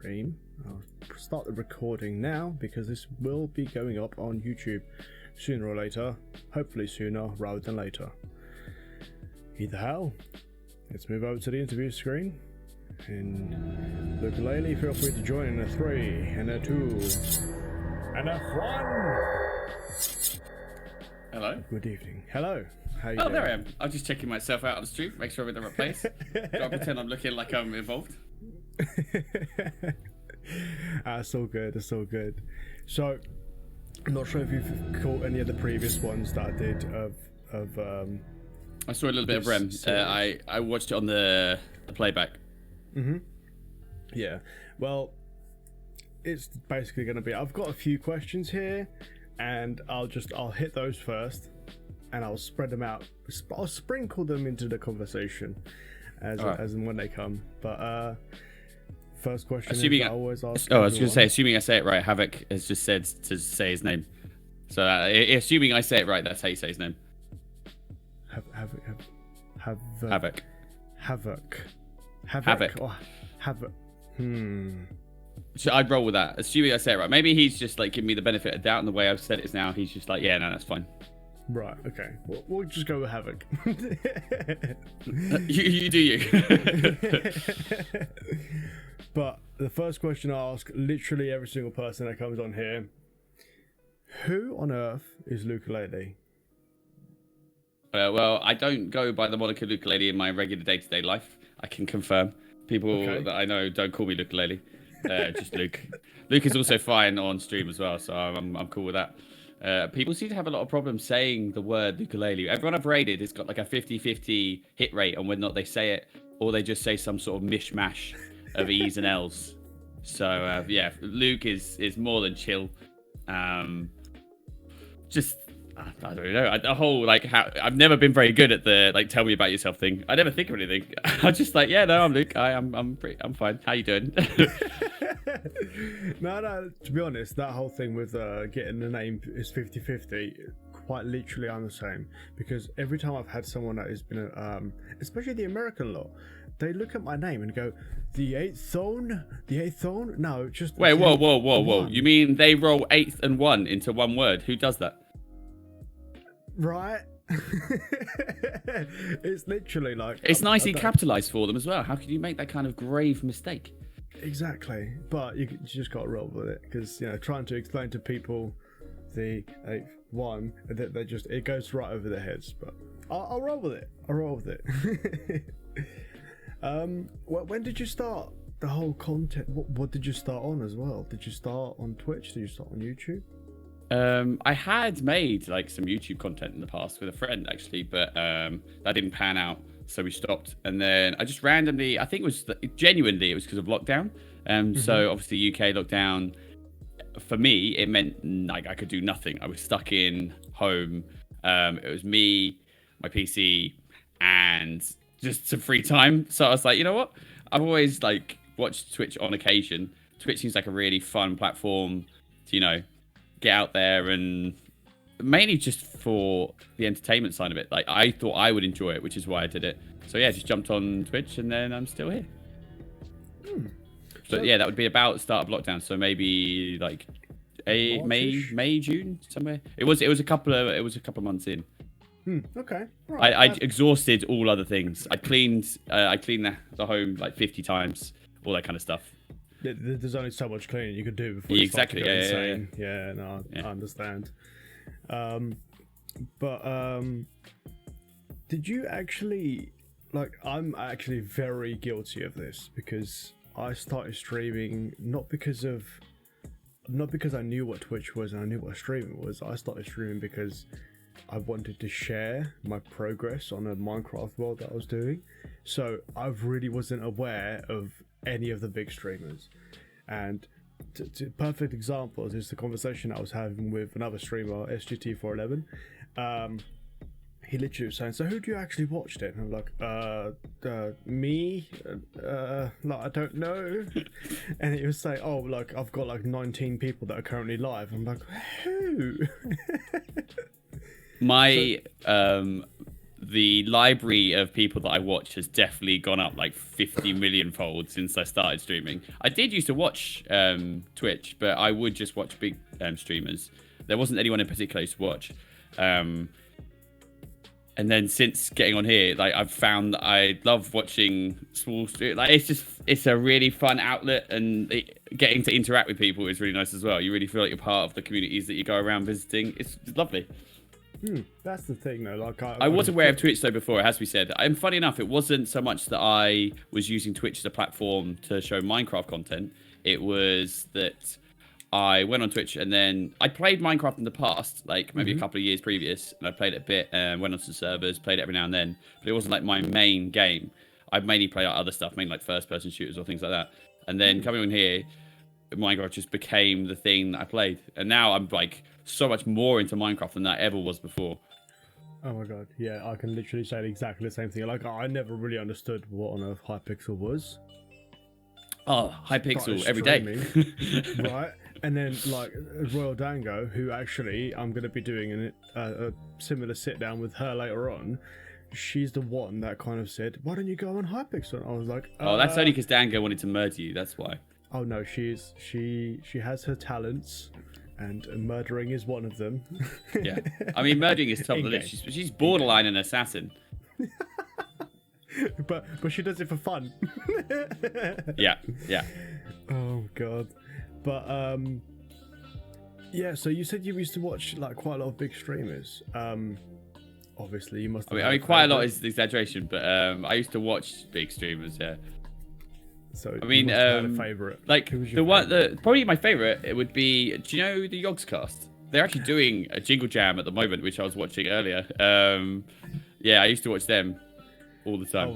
stream. I'll start the recording now because this will be going up on YouTube sooner or later. Hopefully sooner rather than later. Either how, let's move over to the interview screen. And Lukeleley, feel free to join in a 3 and a 2 and a 1. Hello. Good evening. Hello. How you doing? There I am. I'm just checking myself out on the street, make sure I'm in the right place. Gotta pretend I'm looking like I'm involved. That's all good. That's all good. So, I'm not sure if you've caught any of the previous ones that I did of I saw a little bit of Rem. I watched it on the playback. Yeah. Well, it's basically going to be. I've got a few questions here, and I'll hit those first, and I'll spread them out. I'll sprinkle them into the conversation as and when they come. But first question assuming is I always ask. I was going to say, assuming I say it right, Havoc has just said to say his name. So assuming I say it right, that's how you say his name. Havoc. Oh, Havoc. So I'd roll with that, assuming I say it right. Maybe he's just like giving me the benefit of doubt, and the way I've said it is now, he's just like, yeah, no, that's fine. Right. Okay. We'll just go with Havoc. you do you. But the first question I ask literally every single person that comes on here: who on earth is Lukeleley? Well, I don't go by the moniker Lukeleley in my regular day-to-day life. I can confirm. People that I know don't call me Lukeleley. Just Luke. Luke is also fine on stream as well, so I'm cool with that. People seem to have a lot of problems saying the word Lukeleley. Everyone I've rated has got like a 50-50 hit rate on whether or not they say it, or they just say some sort of mishmash of E's and L's. So yeah, Luke is more than chill. Just I don't know. The whole I've never been very good at the tell me about yourself thing. I never think of anything. I'm just like, yeah, no, I'm Luke. I'm fine. How you doing? No. To be honest, that whole thing with getting the name is 50-50. Quite literally, I'm the same, because every time I've had someone that has been, especially the American lot, they look at my name and go, the eighth zone. No, just wait, whoa. You mean they roll 8th and 1 into one word? Who does that? Right. It's literally like it's nicely capitalized for them as well. How could you make that kind of grave mistake? Exactly, but you just got to roll with it, because trying to explain to people the 8th one, they just, it goes right over their heads. But I'll roll with it. When did you start the whole content? What did you start on as well? Did you start on Twitch? Did you start on YouTube? I had made some YouTube content in the past with a friend actually, but that didn't pan out, so we stopped. And then I just randomly, I think it was genuinely, it was because of lockdown. So obviously UK lockdown, for me, it meant I could do nothing. I was stuck in home. It was me, my PC, and just some free time. So I was like, you know what? I've always watched Twitch on occasion. Twitch seems like a really fun platform to, get out there, and mainly just for the entertainment side of it. I thought I would enjoy it, which is why I did it. So yeah, just jumped on Twitch, and then I'm still here. So yeah, that would be about the start of lockdown. So maybe May, June, somewhere. It was a couple of months in. Okay. Right. I exhausted all other things. I cleaned the home 50 times, all that kind of stuff. There's only so much cleaning you could do before you start to go insane. Yeah, no, I understand. But did you actually I'm actually very guilty of this, because I started streaming not because I knew what Twitch was and I knew what streaming was. I started streaming because I wanted to share my progress on a Minecraft world that I was doing. So I really wasn't aware of any of the big streamers. And perfect examples is the conversation I was having with another streamer, SGT411. He literally was saying, so who do you actually watch then? And I'm like, me? I don't know. And he was saying, oh, I've got 19 people that are currently live. I'm like, who? My the library of people that I watch has definitely gone up like 50 million fold since I started streaming. I did used to watch Twitch, but I would just watch big streamers. There wasn't anyone in particular I used to watch. And then since getting on here, like I've found that I love watching small stream. Like it's a really fun outlet, and getting to interact with people is really nice as well. You really feel like you're part of the communities that you go around visiting. It's lovely. That's the thing, though. Like I was aware of Twitch though before, it has to be said. And funny enough, it wasn't so much that I was using Twitch as a platform to show Minecraft content. It was that I went on Twitch and then I played Minecraft in the past, like maybe a couple of years previous, and I played it a bit and went on some servers, played it every now and then, but it wasn't like my main game. I mainly play like other stuff, mainly like first-person shooters or things like that. And then coming on here, Minecraft just became the thing that I played, and now I'm like so much more into Minecraft than I ever was before. Oh my god, yeah, I can literally say exactly the same thing. Like I never really understood what on earth Hypixel was. Oh, Hypixel every day. Right? And then, like, Royal Dango, who actually I'm going to be doing a similar sit-down with her later on, she's the one that kind of said, why don't you go on Hypixel? And I was like... Oh, that's only because Dango wanted to murder you, that's why. Oh, no, she has her talents, and murdering is one of them. Yeah. I mean, murdering is top of the list. She's borderline an assassin. but she does it for fun. Yeah. Oh, God. But yeah, so you said you used to watch like quite a lot of big streamers. Obviously you must have I mean quite a lot is the exaggeration, but I used to watch big streamers, yeah. So I mean, a favorite. Like probably my favorite, it would be, do you know the Yogscast? They're actually doing a Jingle Jam at the moment, which I was watching earlier. Yeah, I used to watch them all the time.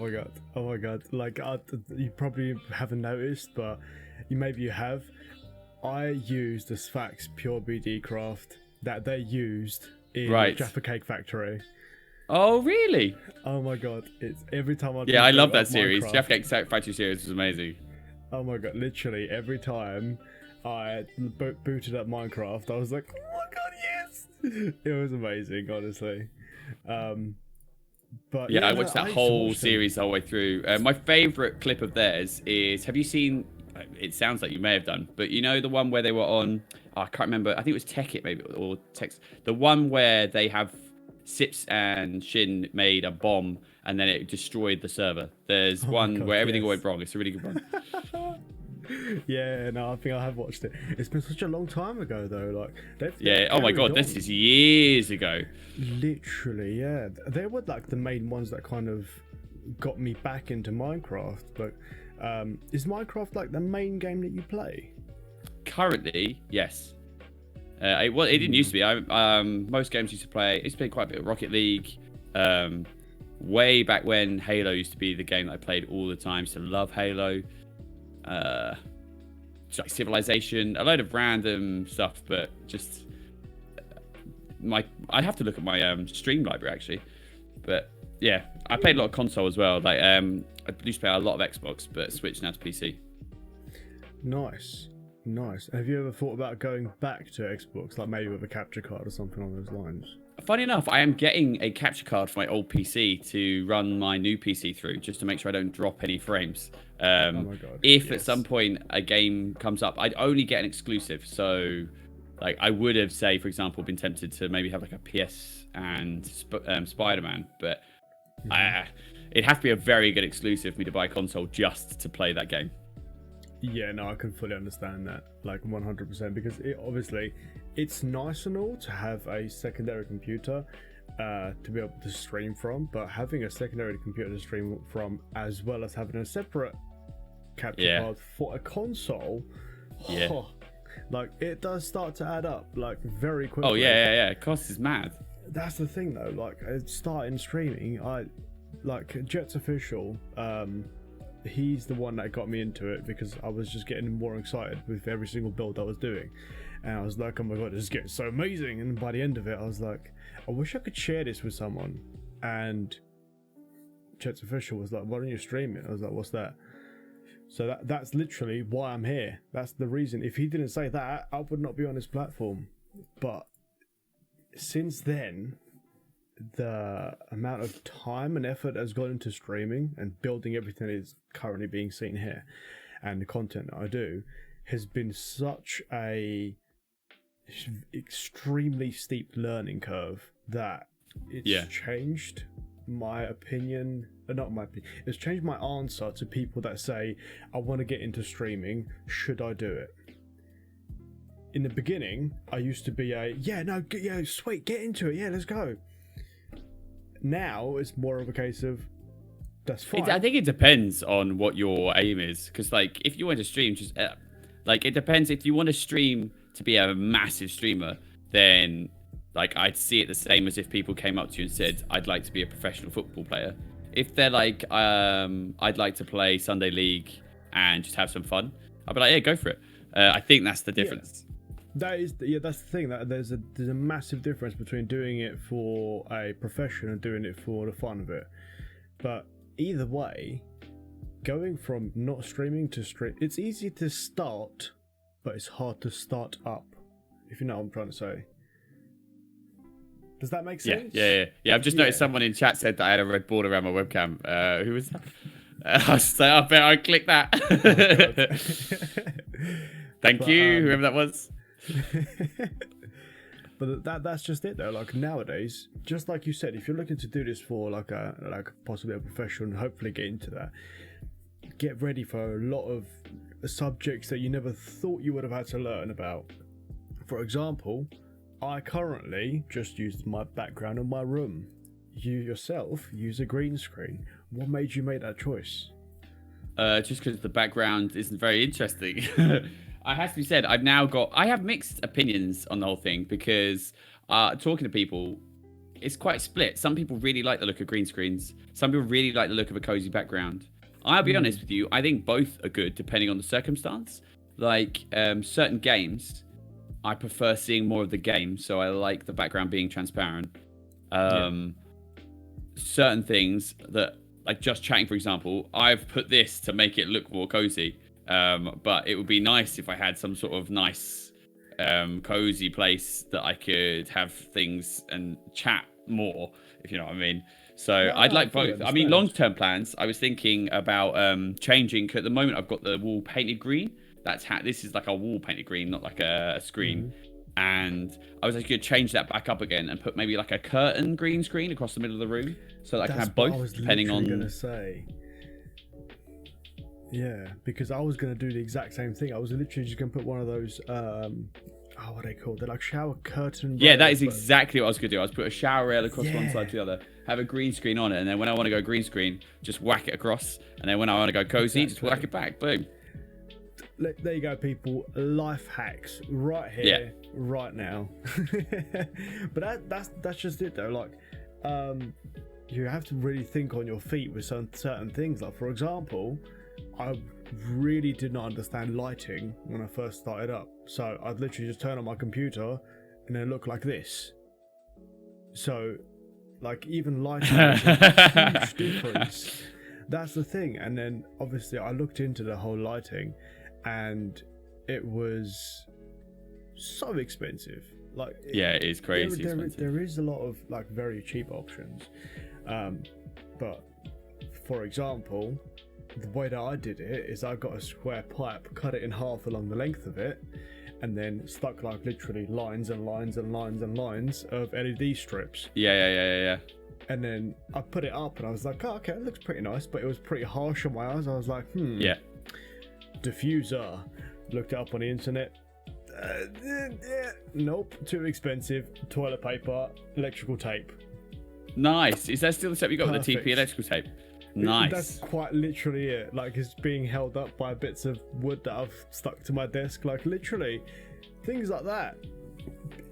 Oh my god. Like you probably haven't noticed, but maybe you have. I used the Sfax Pure BD craft that they used in Jaffa Cake Factory. Oh, really? Oh my god. It's every time I love that series. Jaffa Cake Factory series was amazing. Oh my god, literally every time I booted up Minecraft, I was like, oh my god, yes! It was amazing, honestly. But yeah, I watched that whole series all the way through. My favorite clip of theirs is, have you seen, it sounds like you may have done, but you know the one where they were on, I can't remember, I think it was Tech It maybe, or Text, the one where they have Sips and Shin made a bomb and then it destroyed the server. There's one where everything went wrong. It's a really good one. Yeah, no, I think I have watched it. It's been such a long time ago though. Like, yeah. Oh my god, this is years ago. Literally, yeah. They were like the main ones that kind of got me back into Minecraft. But is Minecraft like the main game that you play? Currently, yes. It didn't used to be. Most games used to play. It's been quite a bit of Rocket League. Way back when Halo used to be the game that I played all the time. Used to love Halo. Like Civilization, a load of random stuff, but just I'd have to look at my stream library actually. But yeah, I played a lot of console as well. Like I used to play a lot of Xbox, but switched now to PC. Nice. Have you ever thought about going back to Xbox, like maybe with a capture card or something along those lines? Funny enough, I am getting a capture card for my old PC to run my new PC through, just to make sure I don't drop any frames. Oh my God. If at some point a game comes up, I'd only get an exclusive. So, like, I would have, say, for example, been tempted to maybe have like a PS and Spider-Man, but it'd have to be a very good exclusive for me to buy a console just to play that game. Yeah, no, I can fully understand that, like 100%, because obviously it's nice and all to have a secondary computer to be able to stream from, but having a secondary computer to stream from as well as having a separate capture card for a console, like it does start to add up like very quickly. Oh yeah. Cost is mad. That's the thing though, like starting streaming, I like Jet's Official. He's the one that got me into it because I was just getting more excited with every single build I was doing, and I was like, oh my god, this is getting so amazing. And by the end of it, I was like, I wish I could share this with someone. And Jet's Official was like, why don't you stream it? I was like, what's that? So that's literally why I'm here. That's the reason. If he didn't say that, I would not be on his platform. But since then, the amount of time and effort that's gone into streaming and building everything that is currently being seen here, and the content that I do, has been such a extremely steep learning curve that it's changed my opinion. Not my opinion. It's changed my answer to people that say, I want to get into streaming. Should I do it? In the beginning, I used to be sweet, get into it. Yeah, let's go. Now it's more of a case of, that's fine. I think it depends on what your aim is. Because, like, if you want to stream, just like, it depends. If you want to stream to be a massive streamer, then like I'd see it the same as if people came up to you and said, I'd like to be a professional football player. If they're like, I'd like to play Sunday League and just have some fun, I'd be like, yeah, go for it. I think that's the difference. That's the thing. That there's a massive difference between doing it for a profession and doing it for the fun of it. But either way, going from not streaming to stream, it's easy to start, but it's hard to start up, if you know what I'm trying to say. Does that make sense? Yeah. I've just noticed someone in chat said that I had a red border around my webcam. Who was that? I was just like, I bet I'll click that. Thank you, whoever that was. But that's just it though. Like nowadays, just like you said, if you're looking to do this for like possibly a profession, and hopefully get into that, get ready for a lot of subjects that you never thought you would have had to learn about. For example, I currently just used my background in my room. You yourself use a green screen. What made you make that choice? Just because the background isn't very interesting. I have to be said, I have mixed opinions on the whole thing because talking to people, it's quite split. Some people really like the look of green screens. Some people really like the look of a cozy background. I'll be honest with you, I think both are good depending on the circumstance. Like certain games, I prefer seeing more of the game, so I like the background being transparent. Certain things that, like just chatting, for example, I've put this to make it look more cozy. But it would be nice if I had some sort of nice, cozy place that I could have things and chat more, if you know what I mean. So I'd like both. I mean, long-term plans, I was thinking about changing. At the moment, I've got the wall painted green. This is like a wall painted green, not like a screen. And I was actually going to change that back up again and put maybe like a curtain green screen across the middle of the room, so that I can have both, depending on. Gonna say. Yeah, because I was going to do the exact same thing. I was literally just going to put one of those, what are they called? They're like shower curtain. Yeah, that is exactly what I was going to do. I was put a shower rail across one side to the other, have a green screen on it, and then when I want to go green screen, just whack it across, and then when I want to go cozy, just whack it back. Boom. There you go, people. Life hacks right here, right now. But that's just it, though. Like, you have to really think on your feet with certain things. Like, for example, I really did not understand lighting when I first started up. So I'd literally just turn on my computer and then look like this. So, like, even lighting is a huge difference. That's the thing. And then, obviously, I looked into the whole lighting and it was so expensive. Like, it is crazy expensive. There is a lot of, like, very cheap options. But, for example, the way that I did it is I got a square pipe, cut it in half along the length of it, and then stuck like literally lines and lines and lines and lines of LED strips. Yeah. And then I put it up and I was like, oh, okay, it looks pretty nice, but it was pretty harsh on my eyes. I was like, Yeah. Diffuser. Looked it up on the internet. Nope, too expensive. Toilet paper, electrical tape. Nice. Is that still the setup you got with the TP electrical tape? Nice. That's quite literally it. Like, it's being held up by bits of wood that I've stuck to my desk. Like, literally, things like that.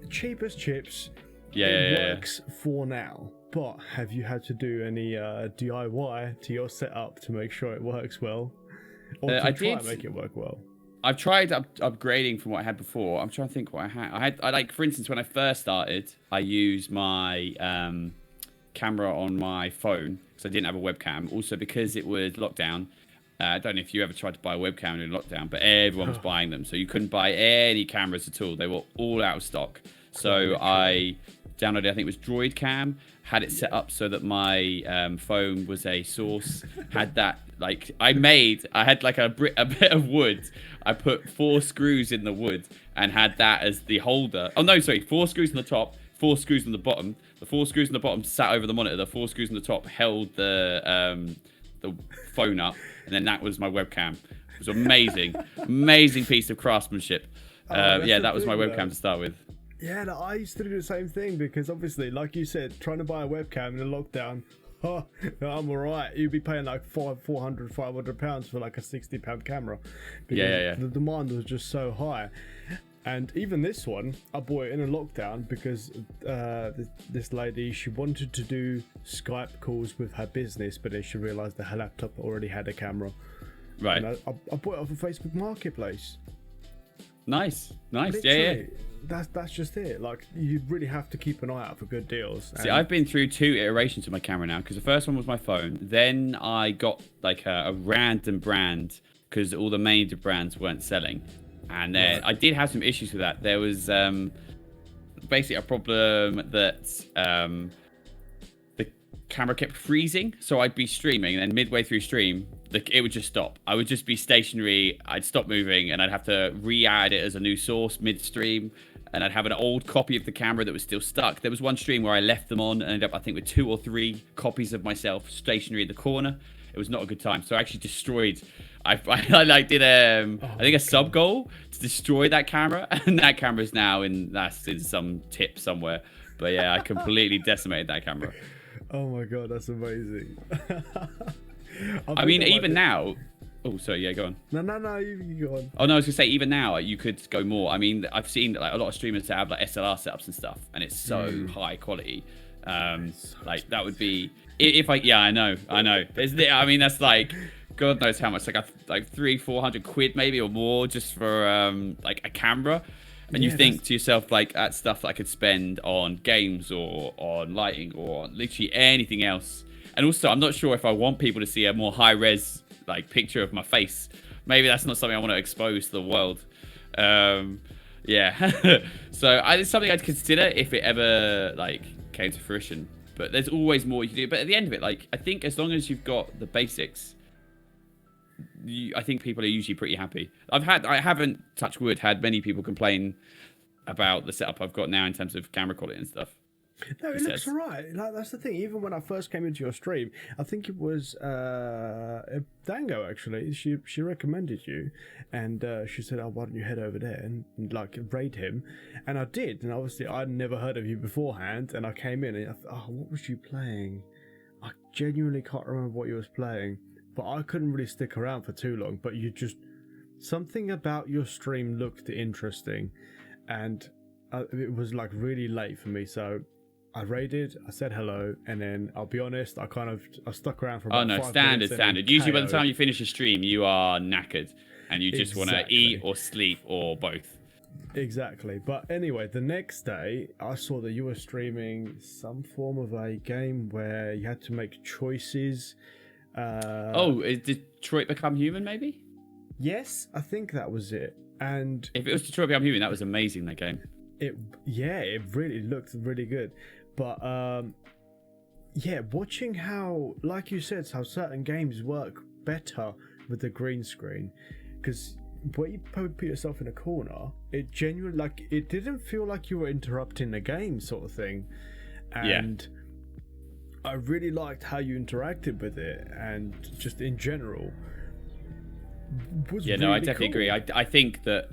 Cheap as chips. It works for now. But have you had to do any DIY to your setup to make sure it works well? Or to try and make it work well? I've tried upgrading from what I had before. I'm trying to think what I had. I like, for instance, when I first started, I used my camera on my phone because I didn't have a webcam. Also, because it was lockdown. I don't know if you ever tried to buy a webcam in lockdown, but everyone was buying them, so you couldn't buy any cameras at all. They were all out of stock. So I downloaded, I think it was Droid Cam, had it set up so that my phone was a source, had that, like, I had like a bit of wood. I put 4 screws in the wood and had that as the holder. Oh, no, sorry, 4 screws on the top, 4 screws on the bottom. The 4 screws on the bottom sat over the monitor. The 4 screws on the top held the phone up, and then that was my webcam. It was amazing. Amazing piece of craftsmanship. Yeah, that was my webcam to start with. Yeah, no, I used to do the same thing because obviously, like you said, trying to buy a webcam in a lockdown, oh, I'm alright. You'd be paying like £500 for like a £60 camera. Yeah. The demand was just so high. And even this one, I bought it in a lockdown because this lady, she wanted to do Skype calls with her business, but then she realised that her laptop already had a camera. Right. And I bought it off of Facebook Marketplace. Nice. Literally, Yeah. That's just it. Like, you really have to keep an eye out for good deals. See, I've been through 2 iterations of my camera now, because the first one was my phone. Then I got like a random brand because all the major brands weren't selling. And then I did have some issues with that. There was basically a problem that the camera kept freezing. So I'd be streaming, and then midway through stream, it would just stop. I would just be stationary. I'd stop moving, and I'd have to re-add it as a new source midstream. And I'd have an old copy of the camera that was still stuck. There was one stream where I left them on and ended up, I think, with 2 or 3 copies of myself stationary in the corner. It was not a good time. So I actually destroyed... I like did I think a sub goal to destroy that camera, and that camera is now that's in some tip somewhere. But yeah, I completely decimated that camera. Oh my god, that's amazing. I mean, even now. Oh, sorry, yeah, go on. No, you go on. Oh no, I was gonna say even now you could go more. I mean, I've seen like a lot of streamers that have like SLR setups and stuff, and it's so high quality. Like that would be if I I know. I mean, that's like. God knows how much, like 300-400 quid maybe or more just for like a camera, and you think to yourself like that's stuff that I could spend on games or on lighting or on literally anything else. And also, I'm not sure if I want people to see a more high res like picture of my face. Maybe that's not something I want to expose to the world. Yeah, so it's something I'd consider if it ever like came to fruition. But there's always more you can do. But at the end of it, like I think as long as you've got the basics. I think people are usually pretty happy. I haven't, touch wood, had many people complain about the setup I've got now in terms of camera quality and stuff. No, it looks alright. Like, that's the thing. Even when I first came into your stream, I think it was Dango actually. She recommended you, and she said, "Oh, why don't you head over there and like raid him?" And I did. And obviously, I'd never heard of you beforehand. And I came in and I thought, "Oh, what was you playing?" I genuinely can't remember what you was playing. But I couldn't really stick around for too long. But something about your stream looked interesting, and it was like really late for me. So I raided, I said hello, and then I'll be honest, I stuck around for about 5 minutes. Standard. Usually by the time you finish a stream, you are knackered, and you just want to eat or sleep or both. Exactly. But anyway, the next day, I saw that you were streaming some form of a game where you had to make choices. Is Detroit Become Human, maybe? Yes, I think that was it. And if it was Detroit Become Human, that was amazing, that game. It really looked really good. But watching how, like you said, how certain games work better with the green screen, because when you put yourself in a corner, it genuinely, like, it didn't feel like you were interrupting the game sort of thing. And I really liked how you interacted with it, and just in general. I definitely agree. I think that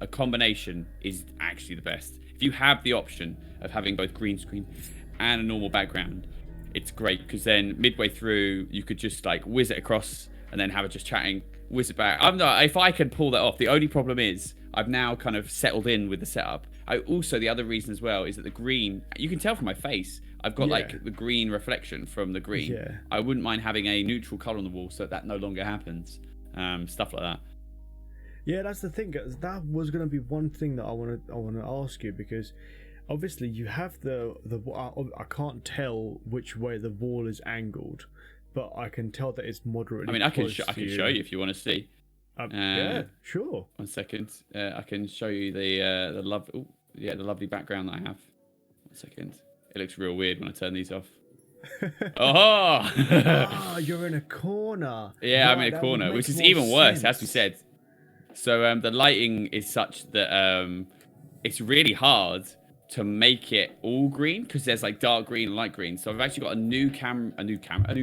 a combination is actually the best. If you have the option of having both green screen and a normal background, it's great, because then midway through you could just like whiz it across and then have it just chatting, whiz it back. If I can pull that off. The only problem is I've now kind of settled in with the setup. The other reason as well is that the green, you can tell from my face, I've got like the green reflection from the green. Yeah. I wouldn't mind having a neutral color on the wall so that no longer happens. Stuff like that. Yeah, that's the thing. That was going to be one thing that I want to ask you, because obviously you have the I can't tell which way the wall is angled, but I can tell that it's moderately. I mean, I can show you if you want to see. Yeah, sure. 1 second. I can show you the lovely background that I have. 1 second. It looks real weird when I turn these off. Oh! Ah, you're in a corner. Yeah, I'm Right, in a that corner, would which make is more even worse, as we sense. said. So the lighting is such that it's really hard to make it all green because there's like dark green and light green. So I've actually got a new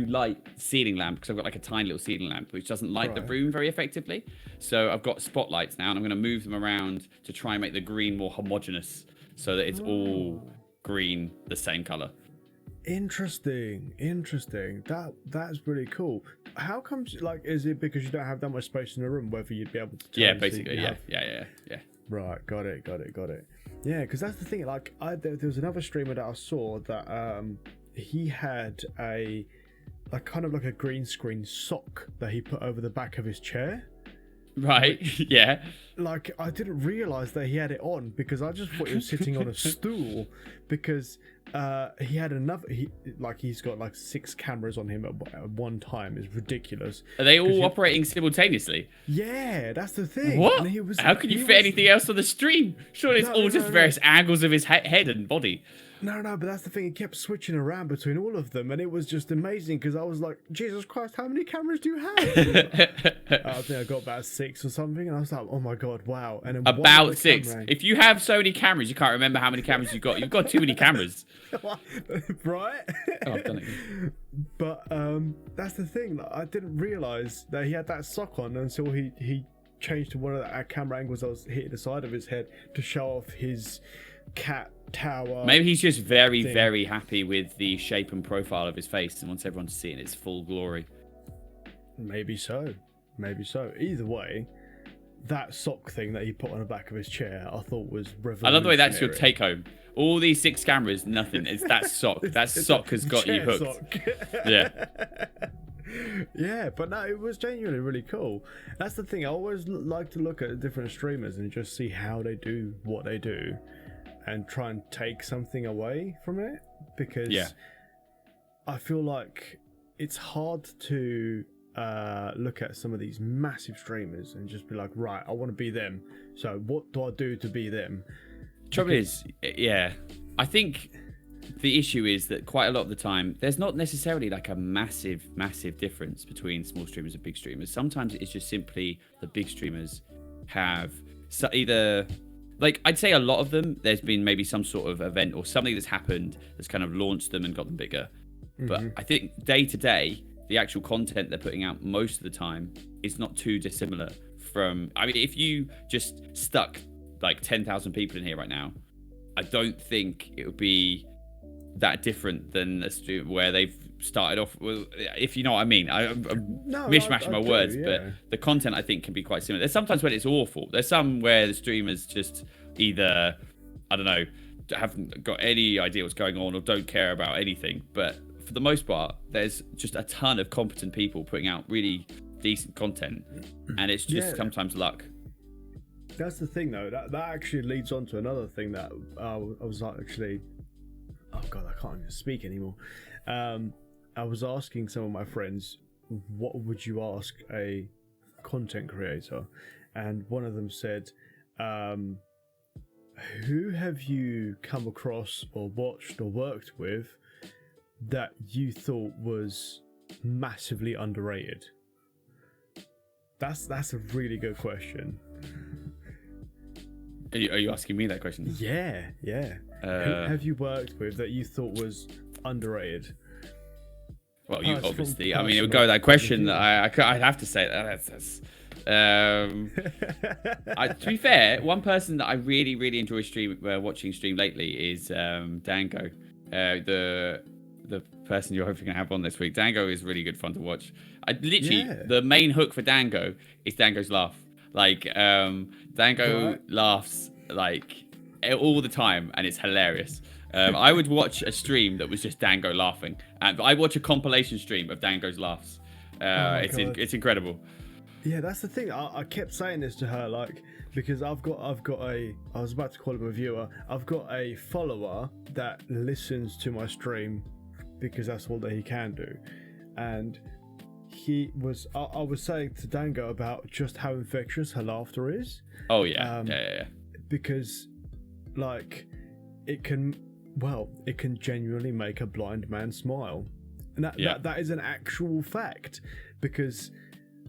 light ceiling lamp because I've got like a tiny little ceiling lamp which doesn't light the room very effectively. So I've got spotlights now and I'm going to move them around to try and make the green more homogeneous so that it's all green, the same color. Interesting. That's really cool. How comes, like, is it because you don't have that much space in the room, whether you'd be able to Yeah, turn basically, so you yeah. have... Right, got it. Yeah, because that's the thing. Like, there was another streamer that I saw that he had a kind of like a green screen sock that he put over the back of his chair. Right, yeah. Like, I didn't realize that he had it on because I just thought he was sitting on a stool because he had he's got like 6 cameras on him at one time. It's ridiculous. Are they all operating simultaneously? Yeah, that's the thing. What? And How can you fit anything else on the stream? Surely it's all just various angles of his head and body. No, but that's the thing. He kept switching around between all of them, and it was just amazing because I was like, Jesus Christ, how many cameras do you have? I think I got about 6 or something, and I was like, oh my God, wow. And then about 6. If you have so many cameras, you can't remember how many cameras you got. You've got too many cameras. Right? Oh, I've done it. But that's the thing. Like, I didn't realize that he had that sock on until he changed to one of the camera angles that was hitting the side of his head to show off his cat tower. Maybe he's just very happy with the shape and profile of his face and wants everyone to see it in its full glory. Maybe so. Either way, that sock thing that he put on the back of his chair, I thought was revolutionary. I love the way that's your take home. All these 6 cameras, nothing. It's that sock. That sock has got you hooked. Yeah. Yeah, but no, it was genuinely really cool. That's the thing. I always like to look at different streamers and just see how they do what they do and try and take something away from it, because I feel like it's hard to look at some of these massive streamers and just be like, right, I want to be them. So what do I do to be them? Trouble is, I think the issue is that quite a lot of the time, there's not necessarily like a massive difference between small streamers and big streamers. Sometimes it's just simply the big streamers have either, like, I'd say a lot of them, there's been maybe some sort of event or something that's happened that's kind of launched them and got them bigger. Mm-hmm. But I think day to day, the actual content they're putting out most of the time is not too dissimilar from, I mean, if you just stuck like 10,000 people in here right now, I don't think it would be that different than a stream where they've started off with, if you know what I mean. I'm mishmashing my words, but the content I think can be quite similar. There's sometimes when it's awful. There's some where the streamers just either, I don't know, haven't got any idea what's going on or don't care about anything. But for the most part, there's just a ton of competent people putting out really decent content, and it's just sometimes luck. That's the thing, though. That actually leads on to another thing that I was actually... Oh, God, I can't even speak anymore. I was asking some of my friends, what would you ask a content creator? And one of them said, who have you come across or watched or worked with that you thought was massively underrated? That's a really good question. Are you asking me that question? Yeah. Who have you worked with that you thought was underrated? Well, you obviously. I mean, it would go with that question. I'd have to say that. To be fair, one person that I really enjoy watching stream lately is Dango, the person you're hoping to have on this week. Dango is really good fun to watch. The main hook for Dango is Dango's laugh. Like, Dango laughs like all the time, and it's hilarious. I would watch a stream that was just Dango laughing, and I watch a compilation stream of Dango's laughs. It's incredible. Yeah, that's the thing. I kept saying this to her, like, because I was about to call him a viewer. I've got a follower that listens to my stream because that's all that he can do, and I was saying to Dango about just how infectious her laughter is. Oh yeah, yeah. Because, like, it can well, it can genuinely make a blind man smile. And that is an actual fact, because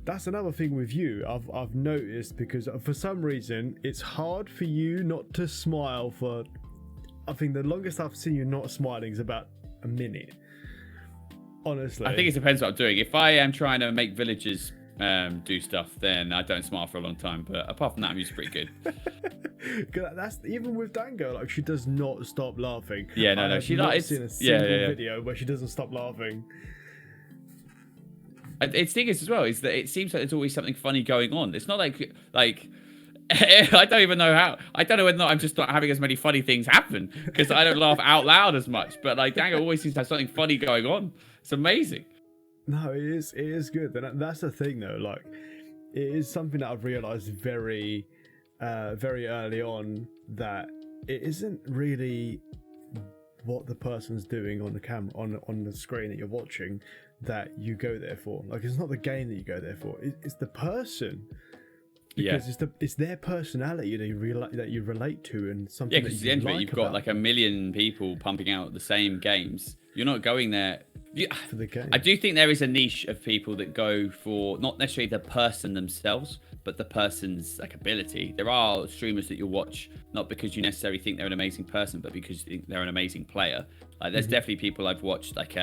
that's another thing with you. I've noticed, because for some reason it's hard for you not to smile for, I think the longest I've seen you not smiling is about a minute. Honestly, I think it depends what I'm doing. If I am trying to make villagers do stuff, then I don't smile for a long time. But apart from that, I'm usually pretty good. That's even with Dango. Like, she does not stop laughing. Yeah, no, she not like seen a single video where she doesn't stop laughing. Its thing is as well is that it seems like there's always something funny going on. It's not like I don't even know how. I don't know whether or not I'm just not having as many funny things happen because I don't laugh out loud as much. But like Dango always seems to have something funny going on. It's amazing. No, it is good, and that's the thing though. Like, it is something that I've realised very early on, that it isn't really what the person's doing on the camera, on the screen that you're watching, that you go there for. Like, it's not the game that you go there for. It's the person. Because it's their personality that you relate to, and something. Yeah, because at the end of it, you've got like a million people pumping out the same games. You're not going there for the game. I do think there is a niche of people that go for not necessarily the person themselves, but the person's like ability. There are streamers that you'll watch not because you necessarily think they're an amazing person, but because you think they're an amazing player. Like, there's definitely people I've watched, like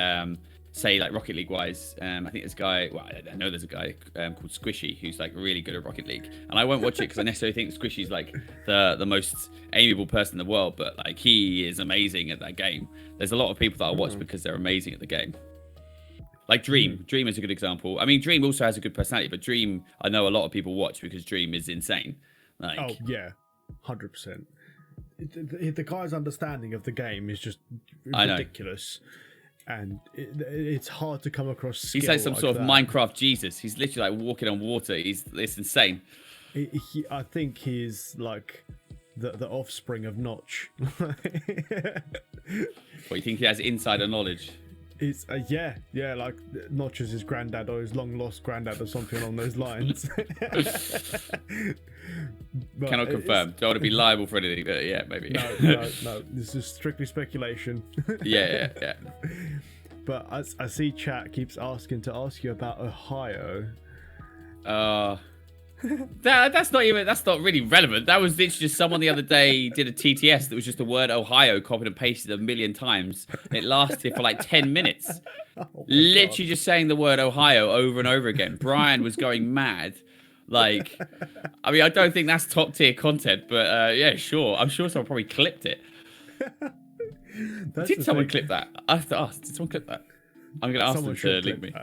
say like Rocket League wise, I think there's a guy, well, I know there's a guy called Squishy who's like really good at Rocket League, and I won't watch it because I necessarily think Squishy's like the most amiable person in the world, but like he is amazing at that game. There's a lot of people that I watch because they're amazing at the game. Like Dream is a good example. I mean, Dream also has a good personality, but Dream, I know a lot of people watch because Dream is insane. Like, oh yeah, 100%. The guy's understanding of the game is just ridiculous. And it's hard to come across skill. He's like some sort of Minecraft Jesus. He's literally like walking on water. It's insane. I think he's like the offspring of Notch. What, you think he has insider knowledge? It's yeah, like Notch is his granddad or his long lost granddad or something along those lines. Cannot confirm. Don't want to be liable for anything, but yeah, maybe. No. This is strictly speculation. Yeah. But I see chat keeps asking to ask you about Ohio. That's not really relevant. That was literally just someone the other day did a TTS that was just the word Ohio copied and pasted a million times. It lasted for like 10 minutes. Literally just saying the word Ohio over and over again. Brian was going mad. Like, I mean, I don't think that's top tier content, but yeah, sure. I'm sure someone probably clipped it. Did someone clip that? I have to ask. Did someone clip that? I'm going to ask them to link me.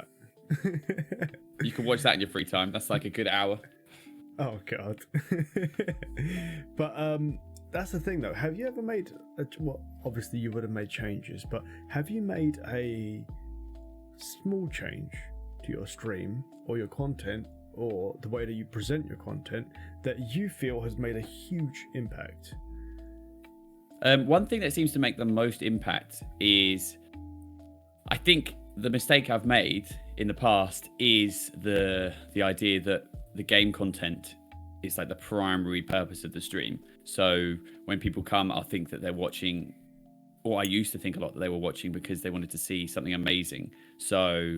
You can watch that in your free time. That's like a good hour. Oh god. But that's the thing though. Have you ever made obviously you would have made changes, but have you made a small change to your stream or your content or the way that you present your content that you feel has made a huge impact? One thing that seems to make the most impact is, I think the mistake I've made in the past is the idea that the game content is like the primary purpose of the stream. So when people come, I'll think that they're watching, or I used to think a lot that they were watching because they wanted to see something amazing. So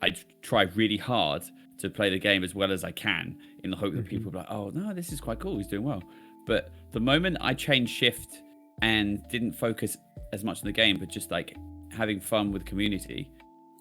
I try really hard to play the game as well as I can in the hope that people are like, oh no, this is quite cool, he's doing well. But the moment I changed shift and didn't focus as much on the game, but just like having fun with community,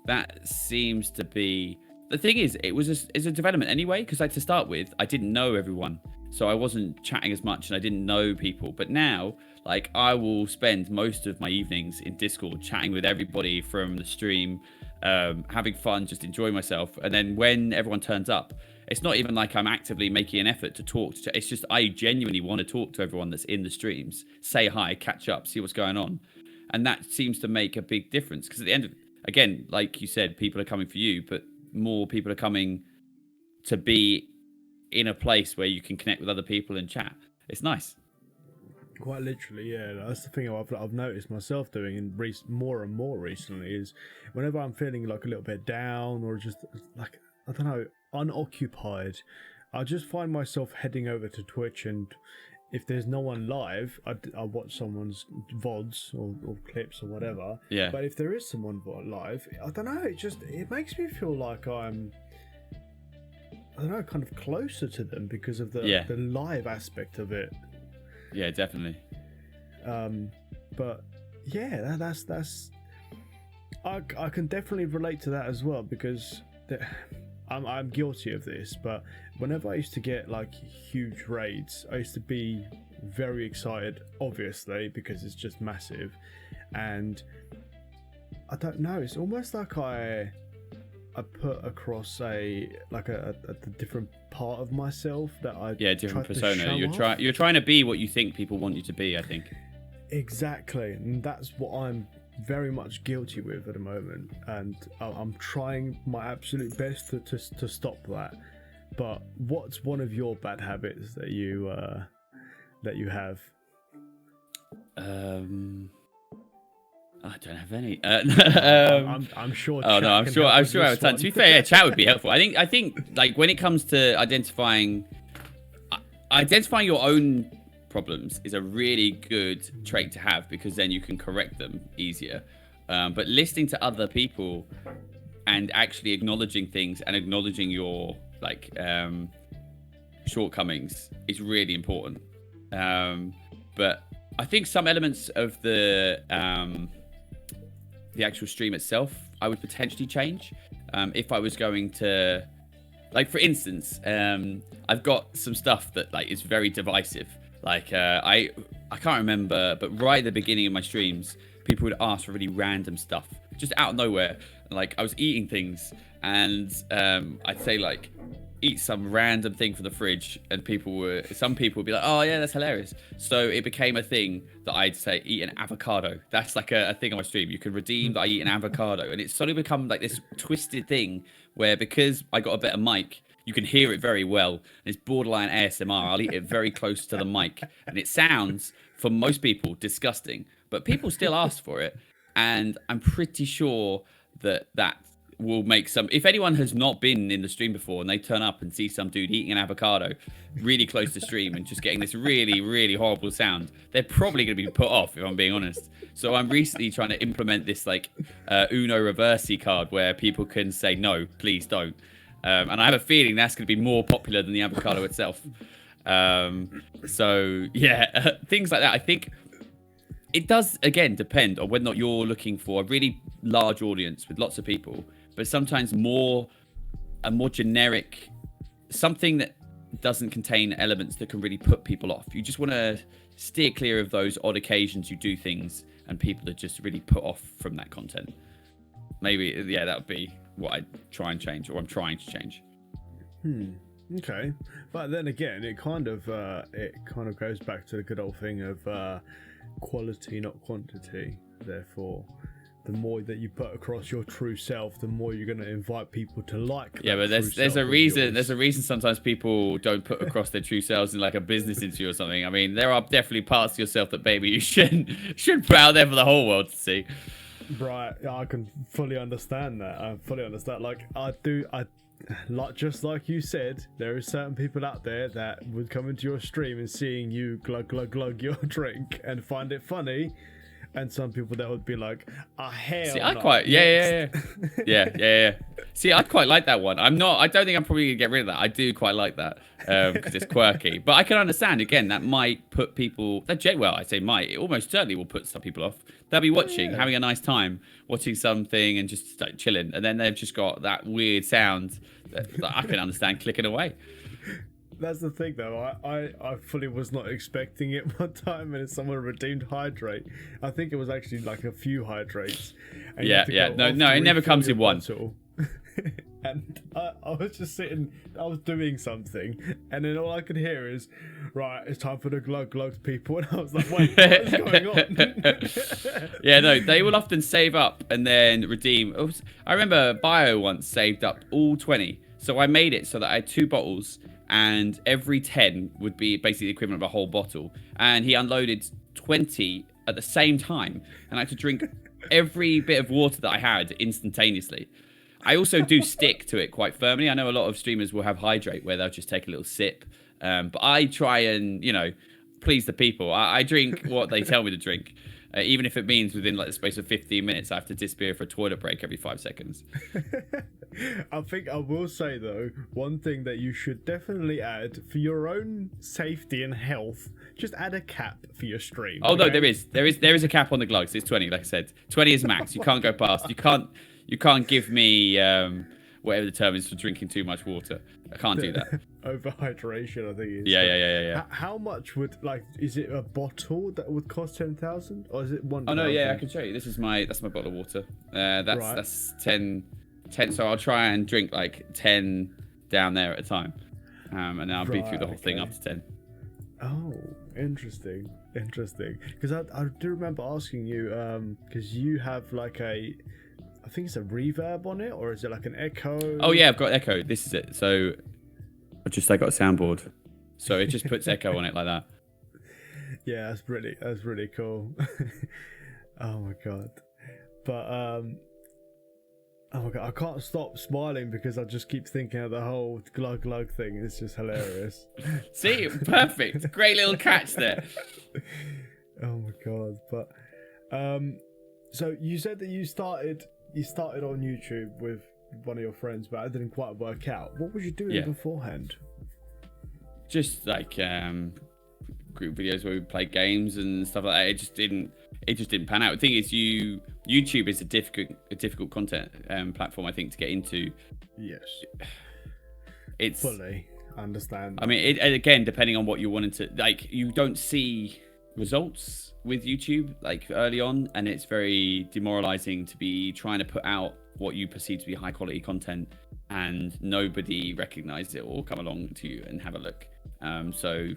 that seems to be the thing. Is it's a development anyway, because like to start with, I didn't know everyone, so I wasn't chatting as much and I didn't know people. But now, like, I will spend most of my evenings in Discord chatting with everybody from the stream, having fun, just enjoying myself. And then when everyone turns up, it's not even like I'm actively making an effort to talk to. It's just I genuinely want to talk to everyone that's in the streams, say hi, catch up, see what's going on. And that seems to make a big difference, because at the end of, again, like you said, people are coming for you, but more people are coming to be in a place where you can connect with other people and chat. It's nice. Quite literally, yeah. That's the thing I've noticed myself doing in more and more recently, is whenever I'm feeling like a little bit down or just like, I don't know, unoccupied, I just find myself heading over to Twitch, and if there's no one live, I watch someone's VODs or clips or whatever. Yeah. But if there is someone live, I don't know. It makes me feel like I'm, I don't know, kind of closer to them because of the live aspect of it. Yeah, definitely. But yeah, that's. I can definitely relate to that as well because I'm guilty of this. But whenever I used to get like huge raids, I used to be very excited, obviously, because it's just massive. And I don't know, it's almost like I put across a different part of myself that I different persona. You're trying to be what you think people want you to be, I think. Exactly, and that's what I'm very much guilty with at the moment, and I'm trying my absolute best to stop that. But what's one of your bad habits that you have? I don't have any. I'm sure. Oh no, I'm sure I have a ton. To be fair, chat would be helpful. I think like when it comes to identifying your own problems is a really good trait to have because then you can correct them easier. But listening to other people and actually acknowledging things and acknowledging your shortcomings is really important. But I think some elements of the actual stream itself, I would potentially change if I was going to, like for instance, I've got some stuff that like is very divisive. Like I can't remember, but right at the beginning of my streams, people would ask for really random stuff, just out of nowhere. Like I was eating things, and I'd say like, eat some random thing from the fridge, and some people would be like, oh yeah, that's hilarious. So it became a thing that I'd say, eat an avocado. That's like a thing on my stream. You can redeem that I eat an avocado, and it's suddenly become like this twisted thing where because I got a better mic, you can hear it very well. And it's borderline ASMR. I'll eat it very close to the mic. And it sounds, for most people, disgusting. But people still ask for it. And I'm pretty sure that will make some... If anyone has not been in the stream before and they turn up and see some dude eating an avocado really close to stream and just getting this really, really horrible sound, they're probably going to be put off, if I'm being honest. So I'm recently trying to implement this like Uno Reversi card where people can say, no, please don't. And I have a feeling that's going to be more popular than the avocado itself. So, yeah, things like that. I think it does, again, depend on whether or not you're looking for a really large audience with lots of people, but sometimes a more generic, something that doesn't contain elements that can really put people off. You just want to steer clear of those odd occasions you do things and people are just really put off from that content. Maybe, yeah, that would be what I try and change, or I'm trying to change. Okay, but then again, it kind of goes back to the good old thing of quality, not quantity. Therefore, the more that you put across your true self, the more you're going to invite people to like. Yeah, but there's a reason. There's a reason sometimes people don't put across their true selves in like a business interview or something. I mean, there are definitely parts of yourself that maybe you shouldn't put out there for the whole world to see. Right, I can fully understand that. I fully understand. Like like just like you said, there are certain people out there that would come into your stream and seeing you glug your drink and find it funny, and some people that would be like, hell. See, I quite yeah. See, I'd quite like that one. I don't think I'm probably gonna get rid of that. I do quite like that because it's quirky. But I can understand again that might put people. I say might. It almost certainly will put some people off. They'll be watching, having a nice time, watching something and just like chilling, and then they've just got that weird sound that I can understand clicking away. That's the thing, though. I fully was not expecting it one time, and someone redeemed hydrate. I think it was actually like a few hydrates. Yeah. No, it never comes in one. And I was just sitting, I was doing something, and then all I could hear is, right, it's time for the glug people. And I was like, wait, what is going on? Yeah, no, they will often save up and then redeem. I remember Bio once saved up all 20. So I made it so that I had 2 bottles, and every 10 would be basically the equivalent of a whole bottle. And he unloaded 20 at the same time, and I had to drink every bit of water that I had instantaneously. I also do stick to it quite firmly. I know a lot of streamers will have hydrate where they'll just take a little sip. But I try and, please the people. I drink what they tell me to drink. Even if it means within like the space of 15 minutes, I have to disappear for a toilet break every 5 seconds. I think I will say though, one thing that you should definitely add for your own safety and health, just add a cap for your stream. Oh okay? no, there is a cap on the glugs. It's 20, like I said. 20 is max. You can't go past. You can't give me whatever the term is for drinking too much water. I can't do that. Overhydration, I think it is. Yeah. How much would, like, is it a bottle that would cost 10,000, or is it one? Oh no, yeah, I can show you. That's my bottle of water. That's 10. So I'll try and drink like 10 down there at a time, and then I'll be through the whole thing up to 10. Oh, interesting. Because I do remember asking you, because you have like I think it's a reverb on it, or is it like an echo? Oh yeah, I've got echo. This is it. So I got a soundboard, so it just puts echo on it like that. Yeah, that's really cool. Oh my god. But oh my god, I can't stop smiling because I just keep thinking of the whole glug glug thing. It's just hilarious. See, perfect. Great little catch there. Oh my god. But so you said that you started on YouTube with one of your friends, but it didn't quite work out. What was you doing beforehand? Just like group videos where we play games and stuff like that. It just didn't pan out. The thing is, YouTube is a difficult content platform, I think, to get into. Yes. It's fully understand. I mean, again, depending on what you wanted to, like, you don't see results with YouTube like early on, and it's very demoralizing to be trying to put out what you perceive to be high quality content and nobody recognizes it or come along to you and have a look. So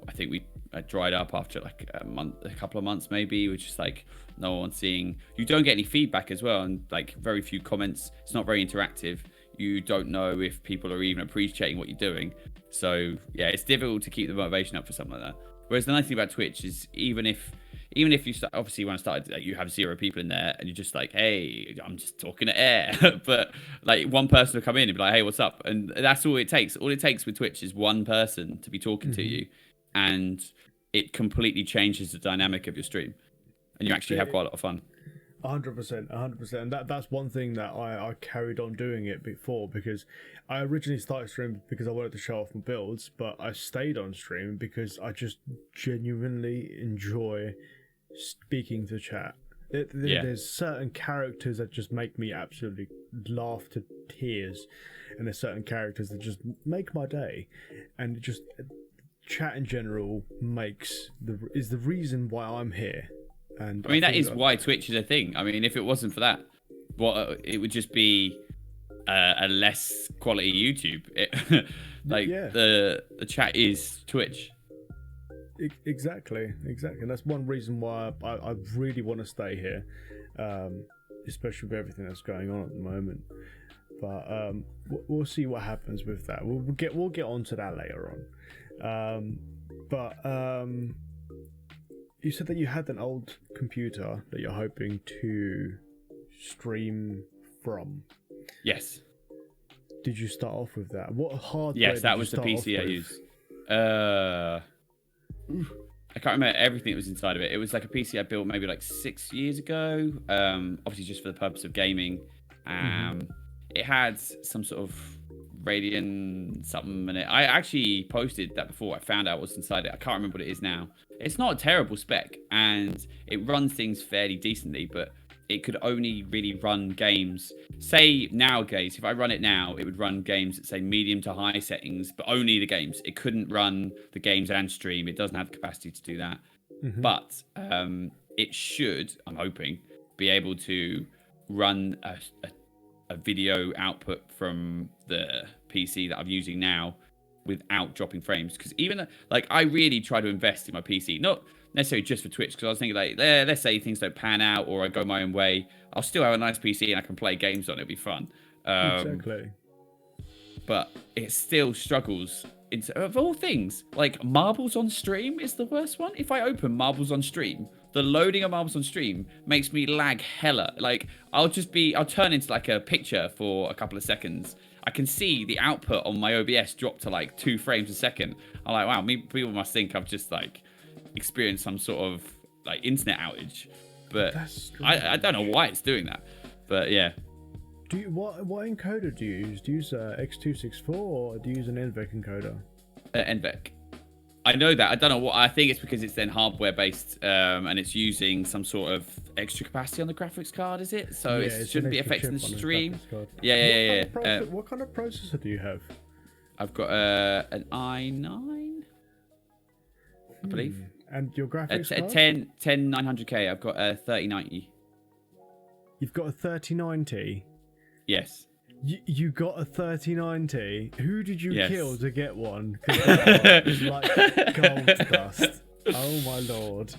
I think we dried up after like a couple of months maybe, which is like no one seeing. You don't get any feedback as well, and like very few comments. It's not very interactive. You don't know if people are even appreciating what you're doing. So yeah, it's difficult to keep the motivation up for something like that. Whereas the nice thing about Twitch is even if you start, obviously when I started, like, you have 0 people in there and you're just like, hey, I'm just talking to air. But like one person will come in and be like, hey, what's up? And that's all it takes. All it takes with Twitch is one person to be talking to you, and it completely changes the dynamic of your stream, and you actually have quite a lot of fun. 100%. That's one thing that I carried on doing it before, because I originally started streaming because I wanted to show off my builds, but I stayed on stream because I just genuinely enjoy speaking to chat. There's certain characters that just make me absolutely laugh to tears, and there's certain characters that just make my day, and just chat in general is the reason why I'm here. And I mean, that is why Twitch is a thing. I mean, if it wasn't for that, it would just be a less quality YouTube. The chat is Twitch. Exactly. And that's one reason why I really want to stay here, especially with everything that's going on at the moment. But we'll see what happens with that. We'll get onto that later on. You said that you had an old computer that you're hoping to stream from. Yes. Did you start off with that? What hardware? Yes, that was the PC I used. I can't remember everything that was inside of it. It was like a PC I built maybe like 6 years ago. Obviously just for the purpose of gaming. It had some sort of Radeon something in it. I actually posted that before I found out what's inside it. I can't remember what it is now. It's not a terrible spec, and it runs things fairly decently, but it could only really run games. Say nowadays, if I run it now, it would run games at say medium to high settings, but only the games. It couldn't run the games and stream. It doesn't have the capacity to do that. But it should, I'm hoping, be able to run a video output from the PC that I'm using now without dropping frames. Because even like I really try to invest in my PC, not necessarily just for Twitch, because I was thinking like, let's say things don't pan out or I go my own way, I'll still have a nice PC and I can play games on it. It'll be fun. Exactly. But it still struggles. Of all things, like marbles on stream is the worst one. If I open marbles on stream, the loading of marbles on stream makes me lag hella. Like I'll turn into like a picture for a couple of seconds. I can see the output on my OBS drop to like 2 frames a second. I'm like, wow, people must think I've just like experienced some sort of like internet outage. But That's I don't know why it's doing that. But yeah. what encoder do you use? Do you use X264 or do you use an NVENC encoder? NVENC. I know that. I don't know what. I think it's because it's then hardware based, and it's using some sort of extra capacity on the graphics card. Is it? So it shouldn't be affecting the stream. Yeah. What kind of processor do you have? I've got an i9, I believe. And your graphics card? A 10900K. I've got a 3090. You've got a 3090. Yes. You got a 3090. Who did you kill to get one? 'Cause it's like gold dust. Oh my lord!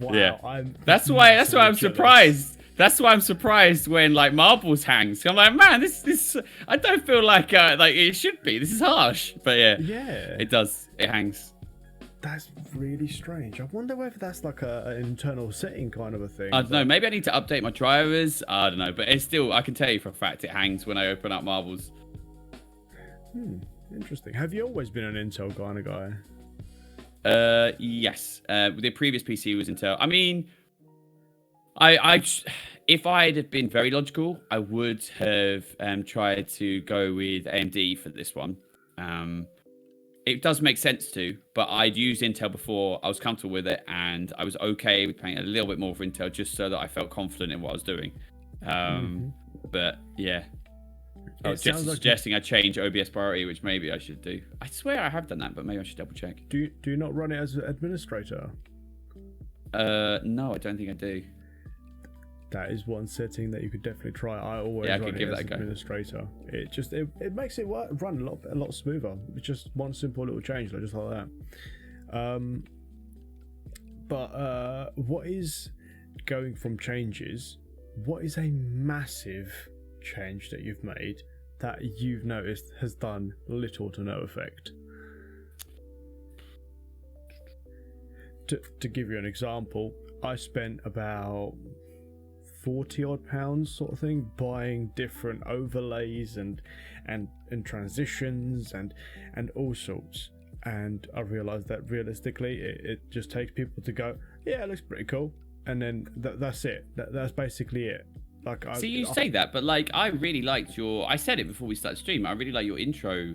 Wow. Yeah. That's why I'm surprised. That's why I'm surprised when like marbles hangs. I'm like, man, this. I don't feel like it should be. This is harsh. But yeah. It does. It hangs. That's really strange. I wonder whether that's like an internal setting kind of a thing. I don't know. Maybe I need to update my drivers. I don't know. But it's still, I can tell you for a fact it hangs when I open up marbles. Interesting. Have you always been an Intel kind of guy? Yes. The previous PC was Intel. I mean, if I'd have been very logical, I would have tried to go with AMD for this one. It does make sense to, but I'd used Intel before. I was comfortable with it, and I was okay with paying a little bit more for Intel just so that I felt confident in what I was doing. But yeah, I was just suggesting I change OBS priority, which maybe I should do. I swear I have done that, but maybe I should double check. Do you not run it as an administrator? No, I don't think I do. That is one setting that you could definitely try. I always run it as administrator. It makes it run a lot smoother. It's just one simple little change, just like that. But what is going from changes? What is a massive change that you've made that you've noticed has done little to no effect? To give you an example, I spent about 40 odd pounds sort of thing buying different overlays and transitions and all sorts, and I realized that realistically it just takes people to go, yeah, it looks pretty cool, and then that's it. That's basically it. Like, you say that, but like I really liked I said it before we started stream, I really like your intro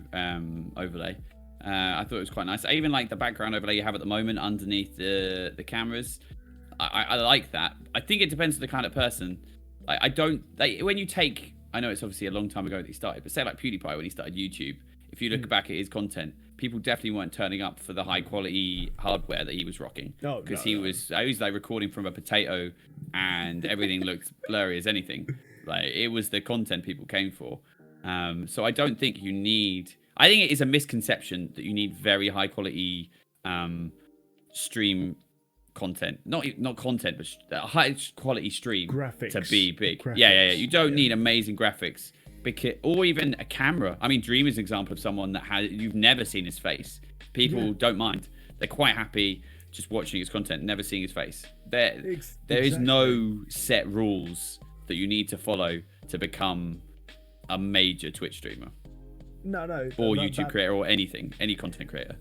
overlay. I thought it was quite nice. I even like the background overlay you have at the moment underneath the cameras. I like that. I think it depends on the kind of person. I don't like when you take. I know it's obviously a long time ago that he started, but say like PewDiePie when he started YouTube. If you look back at his content, people definitely weren't turning up for the high quality hardware that he was rocking. Because he was like recording from a potato, and everything looked blurry as anything. Like it was the content people came for. So I don't think you need. I think it is a misconception that you need very high quality stream content, not content, but high quality stream graphics to be big. Graphics. Yeah. You don't need amazing graphics, or even a camera. I mean, Dream is an example of someone that you've never seen his face. People don't mind; they're quite happy just watching his content, never seeing his face. There is no set rules that you need to follow to become a major Twitch streamer. No. Or YouTube creator, or anything, any content creator.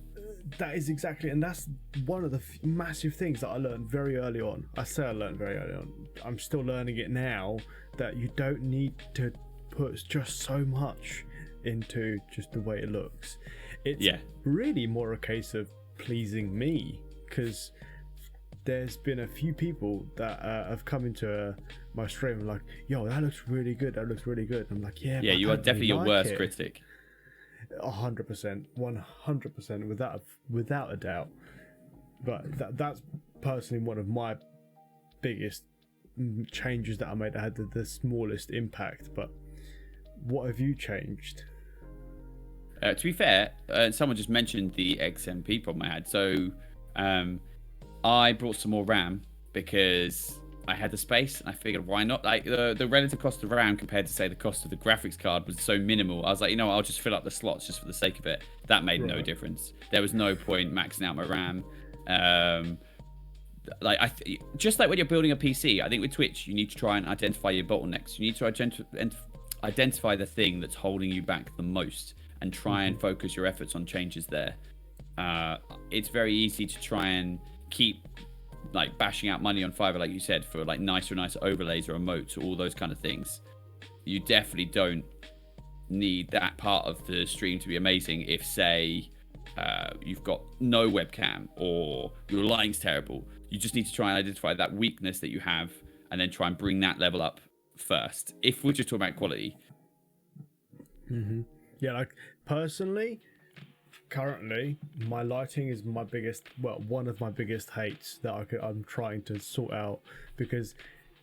That is exactly, and that's one of the massive things that I learned very early on. I say I learned very early on. I'm still learning it now, that you don't need to put just so much into just the way it looks. It's really more a case of pleasing me, because there's been a few people that have come into my stream and like, yo, that looks really good. That looks really good. I'm like, yeah. You are definitely your worst critic. 100%, 100%, without a doubt. But that's personally one of my biggest changes that I made that had the smallest impact. But what have you changed? To be fair, someone just mentioned the XMP problem I had. So I brought some more RAM because I had the space, and I figured why not? Like the relative cost of RAM compared to say the cost of the graphics card was so minimal. I was like, you know what, I'll just fill up the slots just for the sake of it. That made no difference. There was no point maxing out my RAM. Just like when you're building a PC, I think with Twitch you need to try and identify your bottlenecks. You need to identify the thing that's holding you back the most, and try and focus your efforts on changes there. it's very easy to try and keep like bashing out money on Fiverr, like you said, for like nicer overlays or emotes or all those kind of things. You definitely don't need that part of the stream to be amazing if, say, you've got no webcam or your lighting's terrible. You just need to try and identify that weakness that you have and then try and bring that level up first, if we're just talking about quality. Yeah, like personally, currently my lighting is my biggest, well, one of my biggest hates that I'm trying to sort out, because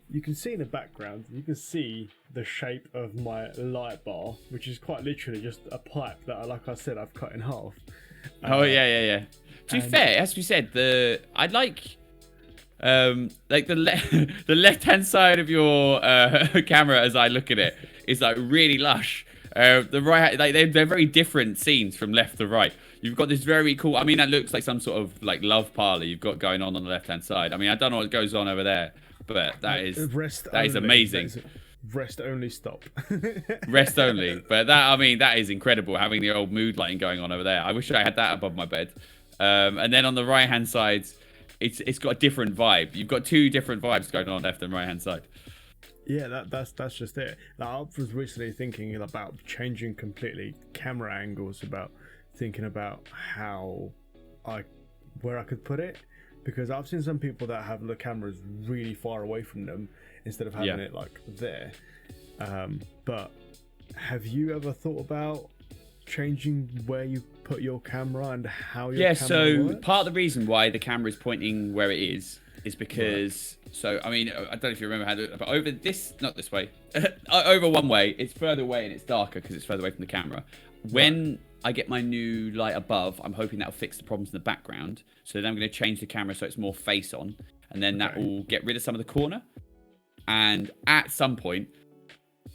you can see in the background, you can see the shape of my light bar, which is quite literally just a pipe that, like I said, I've cut in half. Yeah. To be fair, as we said, I like the left hand side of your camera as I look at it is like really lush. The right, like they're very different scenes from left to right. You've got this very cool. I mean, that looks like some sort of like love parlor you've got going on the left hand side. I mean, I don't know what goes on over there, but that is amazing. Rest only, stop. Rest only, but that is incredible, having the old mood lighting going on over there. I wish I had that above my bed. And then on the right hand side, it's got a different vibe. You've got two different vibes going on left and right hand side. Yeah, that's just it. Like, I was recently thinking about changing completely camera angles, about thinking about where I could put it, because I've seen some people that have the cameras really far away from them instead of having it like there. But have you ever thought about changing where you put your camera and how your camera works? Part of the reason why the camera is pointing where it is because I mean, I don't know if you remember how to do it, but over this, not this way, over one way, it's further away and it's darker because it's further away from the camera. When I get my new light above, I'm hoping that'll fix the problems in the background. So then I'm going to change the camera so it's more face on, and then that will get rid of some of the corner. And at some point,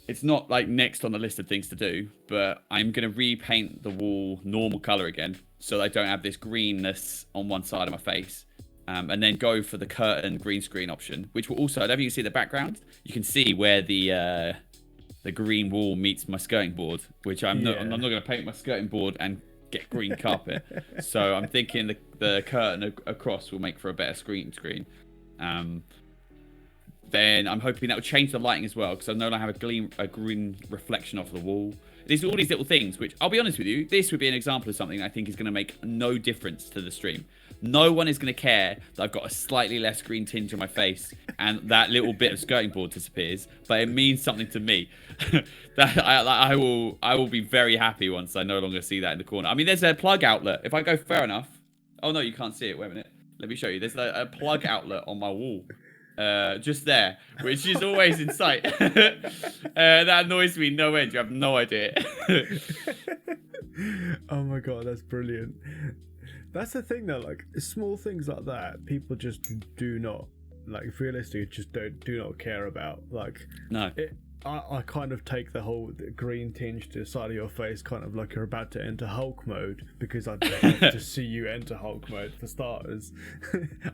it's not like next on the list of things to do, but I'm going to repaint the wall normal color again so that I don't have this greenness on one side of my face. And then go for the curtain green screen option, which will also, I don't know if you can see the background. You can see where the green wall meets my skirting board, which I'm not going to paint my skirting board and get green carpet. So I'm thinking the curtain across will make for a better screen. Then I'm hoping that will change the lighting as well, because I know I have a green reflection off the wall. There's all these little things, which I'll be honest with you, this would be an example of something I think is going to make no difference to the stream. No one is going to care that I've got a slightly less green tinge on my face and that little bit of skirting board disappears, but it means something to me. That I will be very happy once I no longer see that in the corner. I mean, there's a plug outlet. If I go far enough, oh no, you can't see it. Wait a minute. Let me show you. There's a plug outlet on my wall. Just there, which is always in sight. That annoys me no end. You have no idea. Oh my god, that's brilliant. That's the thing though, like small things like that, people just do not, like realistically, just do not care about. Like, no. I kind of take the whole green tinge to the side of your face kind of like you're about to enter Hulk mode, because I'd love to see you enter Hulk mode for starters.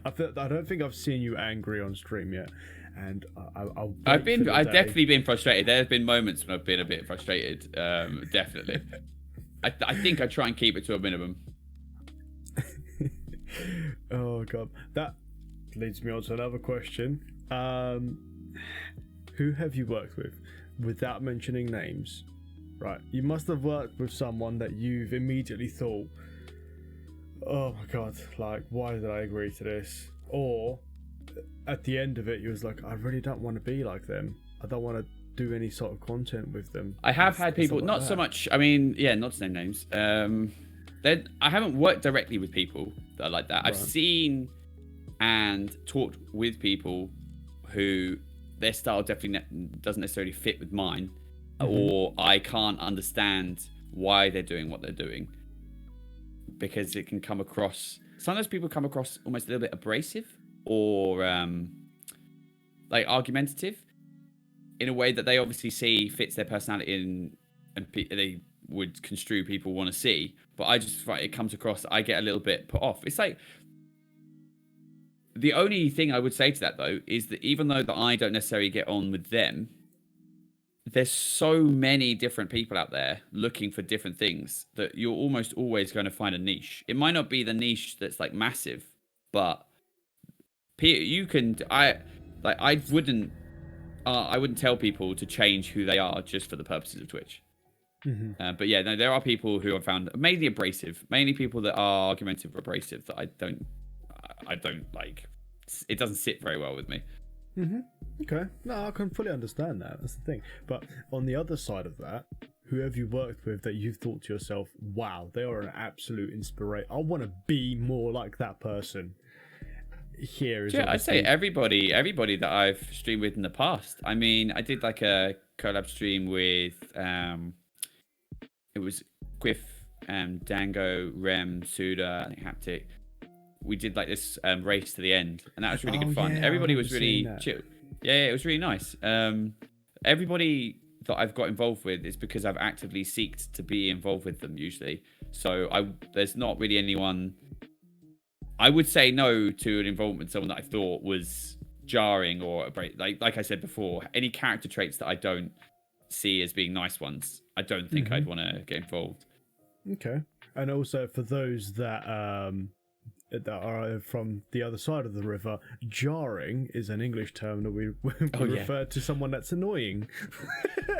I don't think I've seen you angry on stream yet, and I've definitely been frustrated. There have been moments when I've been a bit frustrated. Definitely. I think I try and keep it to a minimum. Oh god, that leads me on to another question. Who have you worked with, without mentioning names? Right, you must have worked with someone that you've immediately thought, oh my god, like, why did I agree to this? Or at the end of it, you was like, I really don't want to be like them. I don't want to do any sort of content with them. I have had people, not so much, I mean, not to name names. I haven't worked directly with people that are like that. Right. I've seen and talked with people who their style definitely doesn't necessarily fit with mine, or I can't understand why they're doing what they're doing, because it can come across, sometimes people come across almost a little bit abrasive or like argumentative in a way that they obviously see fits their personality and they would construe people want to see, but I just find it comes across, I get a little bit put off. It's like, the only thing I would say to that though is that even though that I don't necessarily get on with them, there's so many different people out there looking for different things that you're almost always going to find a niche. It might not be the niche that's like massive, but you can. I wouldn't tell people to change who they are just for the purposes of Twitch. But yeah, no, there are people who I found mainly abrasive, mainly people that are argumentative or abrasive that I don't like. It doesn't sit very well with me. Okay, no, I can fully understand that. That's the thing. But on the other side of that, whoever you worked with that you've thought to yourself, wow, they are an absolute inspiration. I want to be more like that person. Here is I'd say everybody that I've streamed with in the past. I mean, I did like a collab stream with it was Quiff, Dango, Rem, Suda, I think Haptic. We did like this race to the end, and that was really good fun. Yeah, everybody was really chill. Yeah, it was really nice. Everybody that I've got involved with is because I've actively sought to be involved with them usually. So there's not really anyone. I would say no to an involvement with someone that I thought was jarring or like I said before, any character traits that I don't see as being nice ones, I don't think I'd want to get involved. Okay, and also for those that are from the other side of the river, jarring is an English term that we refer to someone that's annoying.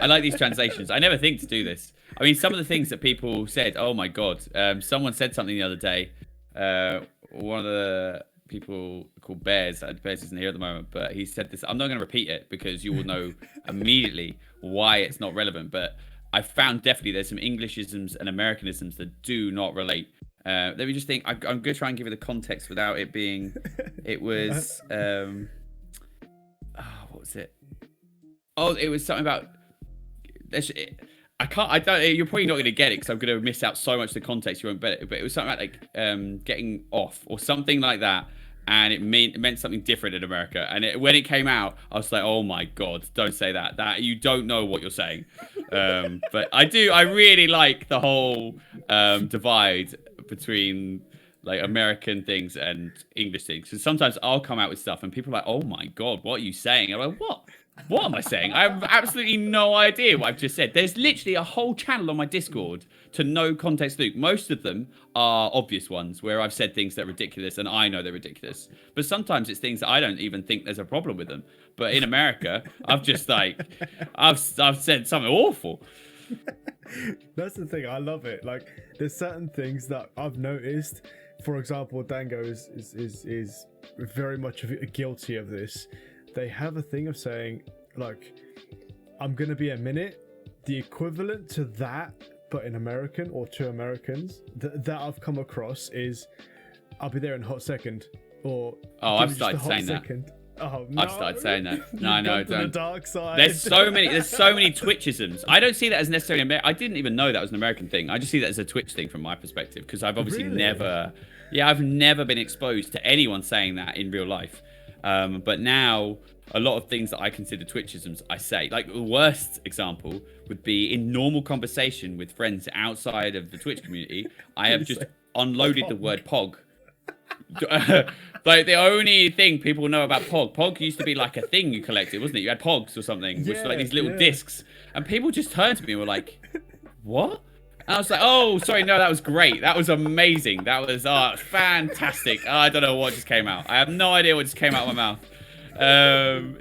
I like these translations. I never think to do this. I mean, some of the things that people said, oh my God. Someone said something the other day. One of the people called Bears isn't here at the moment, but he said this. I'm not going to repeat it because you will know immediately why it's not relevant. But I found definitely there's some Englishisms and Americanisms that do not relate. Let me just think. I'm going to try and give you the context without it being. It was. What was it? Oh, it was something about. I can't. I don't. You're probably not going to get it because I'm going to miss out so much of the context. You won't get it. But it was something about like getting off or something like that, and it meant something different in America. And when it came out, I was like, oh my God, don't say that. That you don't know what you're saying. But I do. I really like the whole divide between like American things and English things. Because sometimes I'll come out with stuff and people are like, oh my God, what are you saying? I'm like, what? What am I saying? I have absolutely no idea what I've just said. There's literally a whole channel on my Discord to no context Luke. Most of them are obvious ones where I've said things that are ridiculous and I know they're ridiculous. But sometimes it's things that I don't even think there's a problem with them. But in America, I've just like, I've said something awful. That's the thing. I love it. Like, there's certain things that I've noticed. For example, Dango is very much guilty of this. They have a thing of saying, like, I'm going to be a minute. The equivalent to that, but in American or to Americans, that I've come across is, I'll be there in a hot second. Or, I've started saying that. Oh, no. I've started saying that. No, don't. The dark side. There's so many Twitchisms. I don't see that as necessarily American. I didn't even know that was an American thing. I just see that as a Twitch thing from my perspective because I've obviously I've never been exposed to anyone saying that in real life. But now, a lot of things that I consider Twitchisms, I say. Like, the worst example would be in normal conversation with friends outside of the Twitch community, I have just unloaded the word POG. Like, the only thing people know about POG used to be like a thing you collected, wasn't it? You had POGs or something, which were like these little discs. And people just turned to me and were like, what? And I was like, oh, sorry, no, that was great. That was amazing. That was fantastic. I don't know what just came out. I have no idea what just came out of my mouth.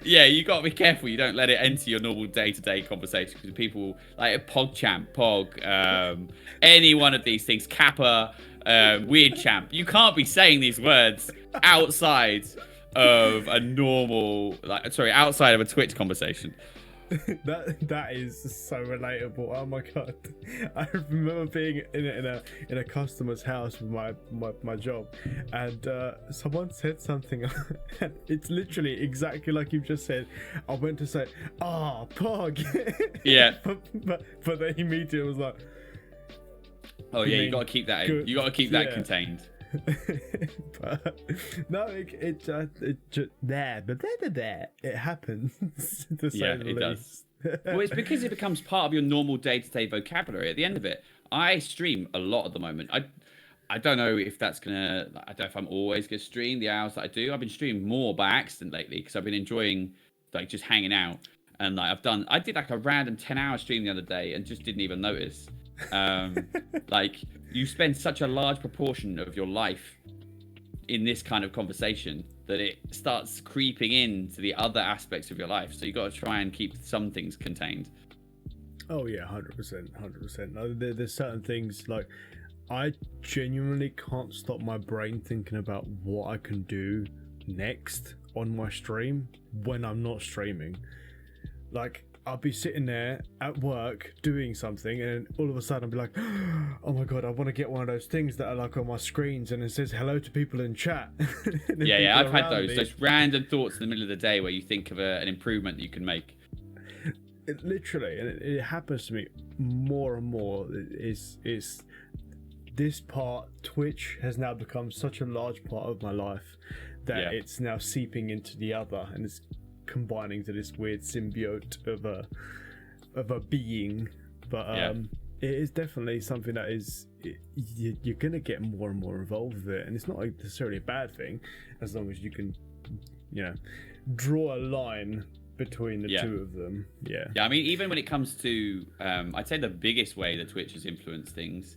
You got to be careful. You don't let it enter your normal day-to-day conversation because people like POG, any one of these things, Kappa, Weird Champ. You can't be saying these words outside of a normal, outside of a Twitch conversation. That is so relatable. Oh my God, I remember being in a customer's house with my job, and someone said something. It's literally exactly like you've just said. I went to say, POG. Yeah. but then immediately was like, oh yeah, you got to keep that in. You got to keep that contained. But no, it happens. To say the it least. Does. Well, it's because it becomes part of your normal day-to-day vocabulary. At the end of it, I stream a lot at the moment. I don't know if that's gonna. I don't know if I'm always gonna stream the hours that I do. I've been streaming more by accident lately because I've been enjoying like just hanging out. And like I did like a random 10-hour stream the other day and just didn't even notice. Like you spend such a large proportion of your life in this kind of conversation that it starts creeping into the other aspects of your life. So you got to try and keep some things contained. Oh yeah, 100%. There's certain things like I genuinely can't stop my brain thinking about what I can do next on my stream when I'm not streaming. Like I'll be sitting there at work doing something, and all of a sudden I'll be like, oh my god, I want to get one of those things that are like on my screens and it says hello to people in chat. Yeah, I've had those random thoughts in the middle of the day where you think of an improvement that you can make. It literally, and it happens to me more and more. Is this part? Twitch has now become such a large part of my life that it's now seeping into the other, and it's combining to this weird symbiote of a being. But it is definitely something that is you're gonna get more and more involved with it, and it's not necessarily a bad thing as long as you can, draw a line between the two of them. Yeah, I mean, even when it comes to I'd say the biggest way that Twitch has influenced things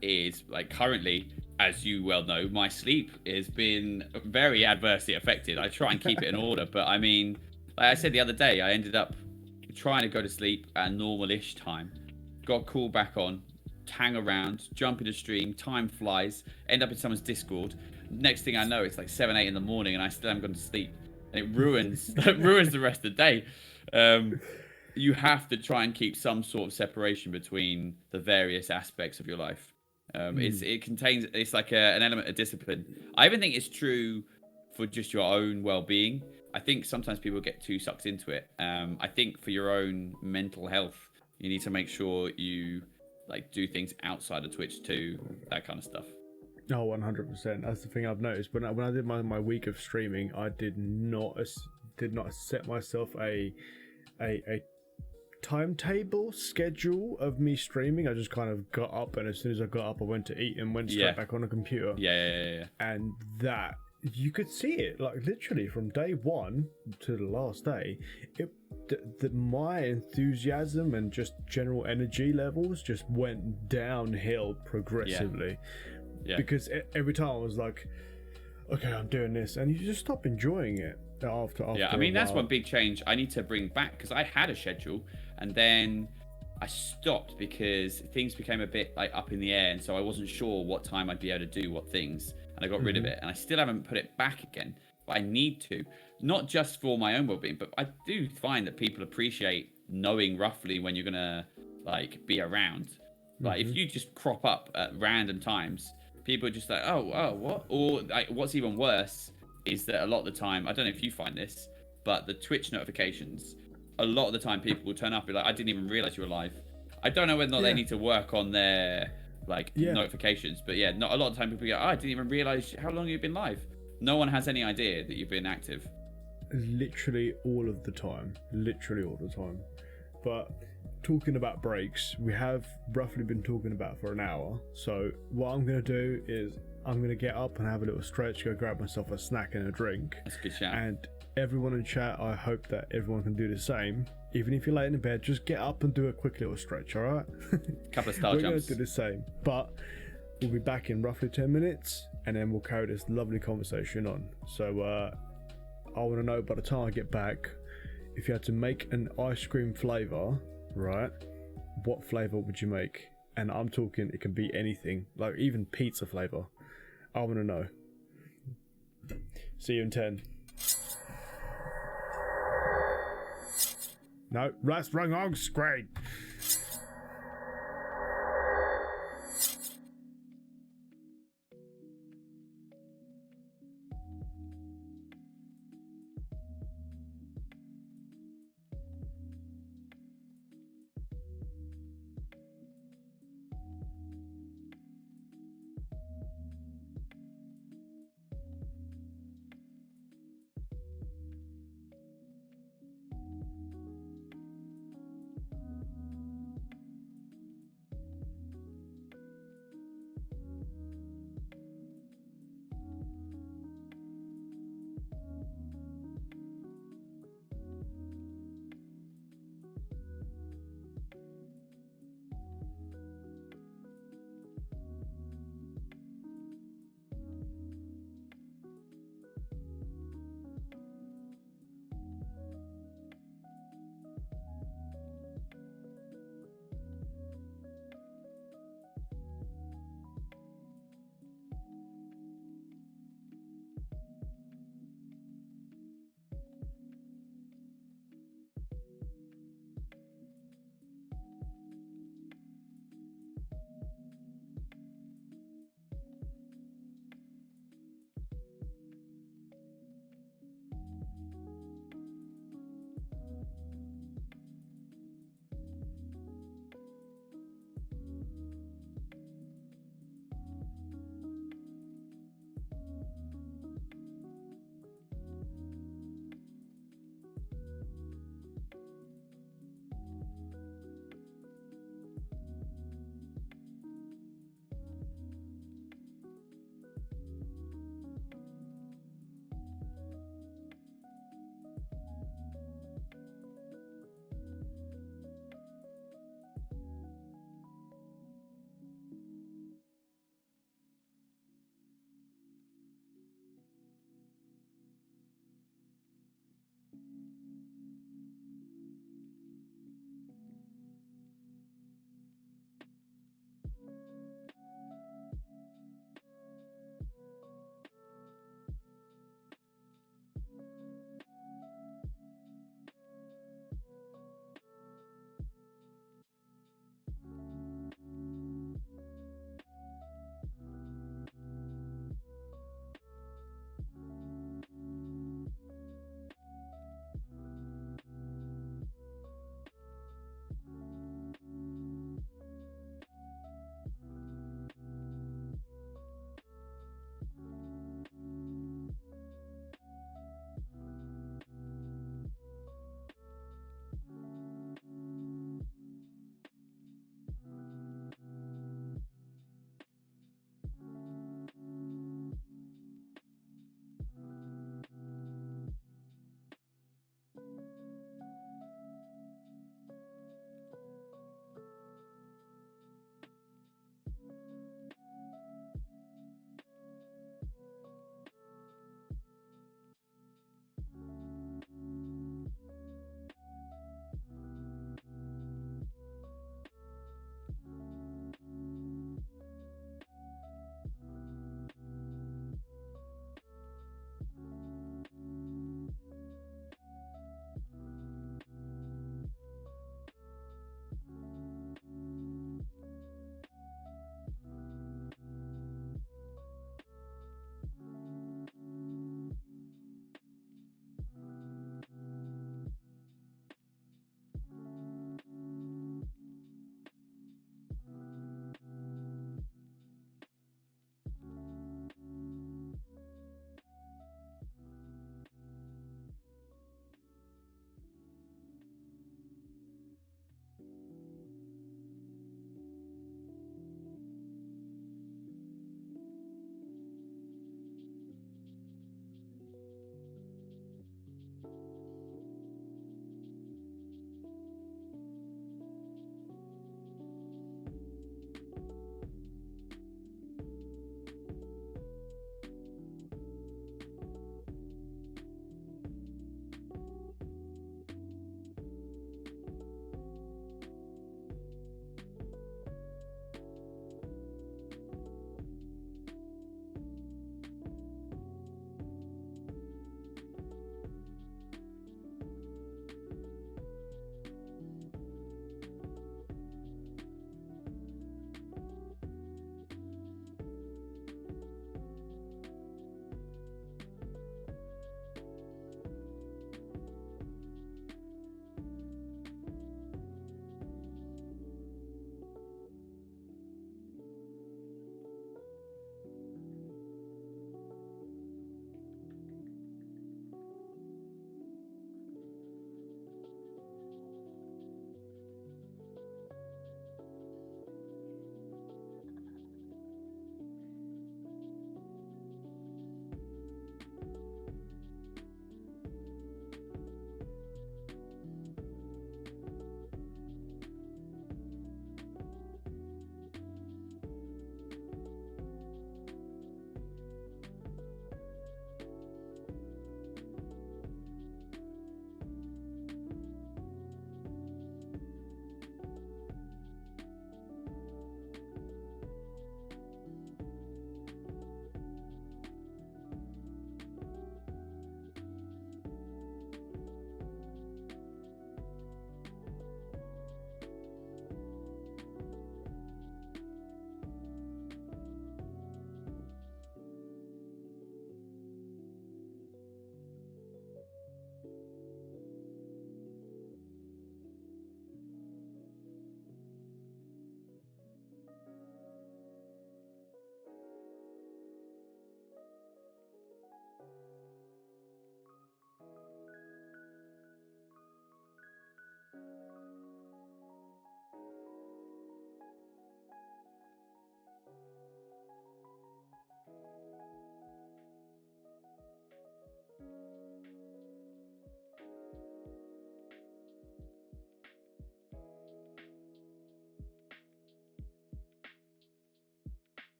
is like currently, as you well know, my sleep has been very adversely affected. I try and keep it in order, but I mean, like I said the other day, I ended up trying to go to sleep at a normal-ish time, got called back on, hang around, jump into stream, time flies, end up in someone's Discord. Next thing I know, it's like 7, 8 in the morning and I still haven't gone to sleep. And it ruins the rest of the day. You have to try and keep some sort of separation between the various aspects of your life. It's like an element of discipline. I even think it's true for just your own well-being. I think sometimes people get too sucked into it. I think for your own mental health, you need to make sure you like do things outside of Twitch too, that kind of stuff. Oh, 100%. That's the thing I've noticed. When I did my week of streaming, I did not set myself a timetable schedule of me streaming. I just kind of got up, and as soon as I got up, I went to eat and went straight back on the computer. Yeah. And that you could see it like literally from day one to the last day. My enthusiasm and just general energy levels just went downhill progressively. Yeah. Because every time I was like, okay, I'm doing this, and you just stop enjoying it after I mean, that's one big change I need to bring back, because I had a schedule and then I stopped because things became a bit like up in the air, and so I wasn't sure what time I'd be able to do what things, and I got rid of it, and I still haven't put it back again, but I need to, not just for my own well-being, but I do find that people appreciate knowing roughly when you're gonna like be around. Like if you just crop up at random times, people are just like, oh, what? Or like, what's even worse is that a lot of the time, I don't know if you find this, but the Twitch notifications, a lot of the time people will turn up and be like, I didn't even realize you were live. I don't know whether or not they need to work on their notifications, but not a lot of the time people go, I didn't even realize how long you've been live. No one has any idea that you've been active. Literally all the time. But talking about breaks, we have roughly been talking about for an hour. So what I'm going to do is I'm going to get up and have a little stretch, go grab myself a snack and a drink. That's a good shout. And everyone in chat, I hope that everyone can do the same. Even if you're laying in bed, just get up and do a quick little stretch, all right? Couple of star We're jumps. We're going to do the same. But we'll be back in roughly 10 minutes, and then we'll carry this lovely conversation on. So I want to know, by the time I get back, if you had to make an ice cream flavour, right, what flavour would you make? And I'm talking, it can be anything, like even pizza flavour. I want to know. See you in 10. No, that's wrong on screen.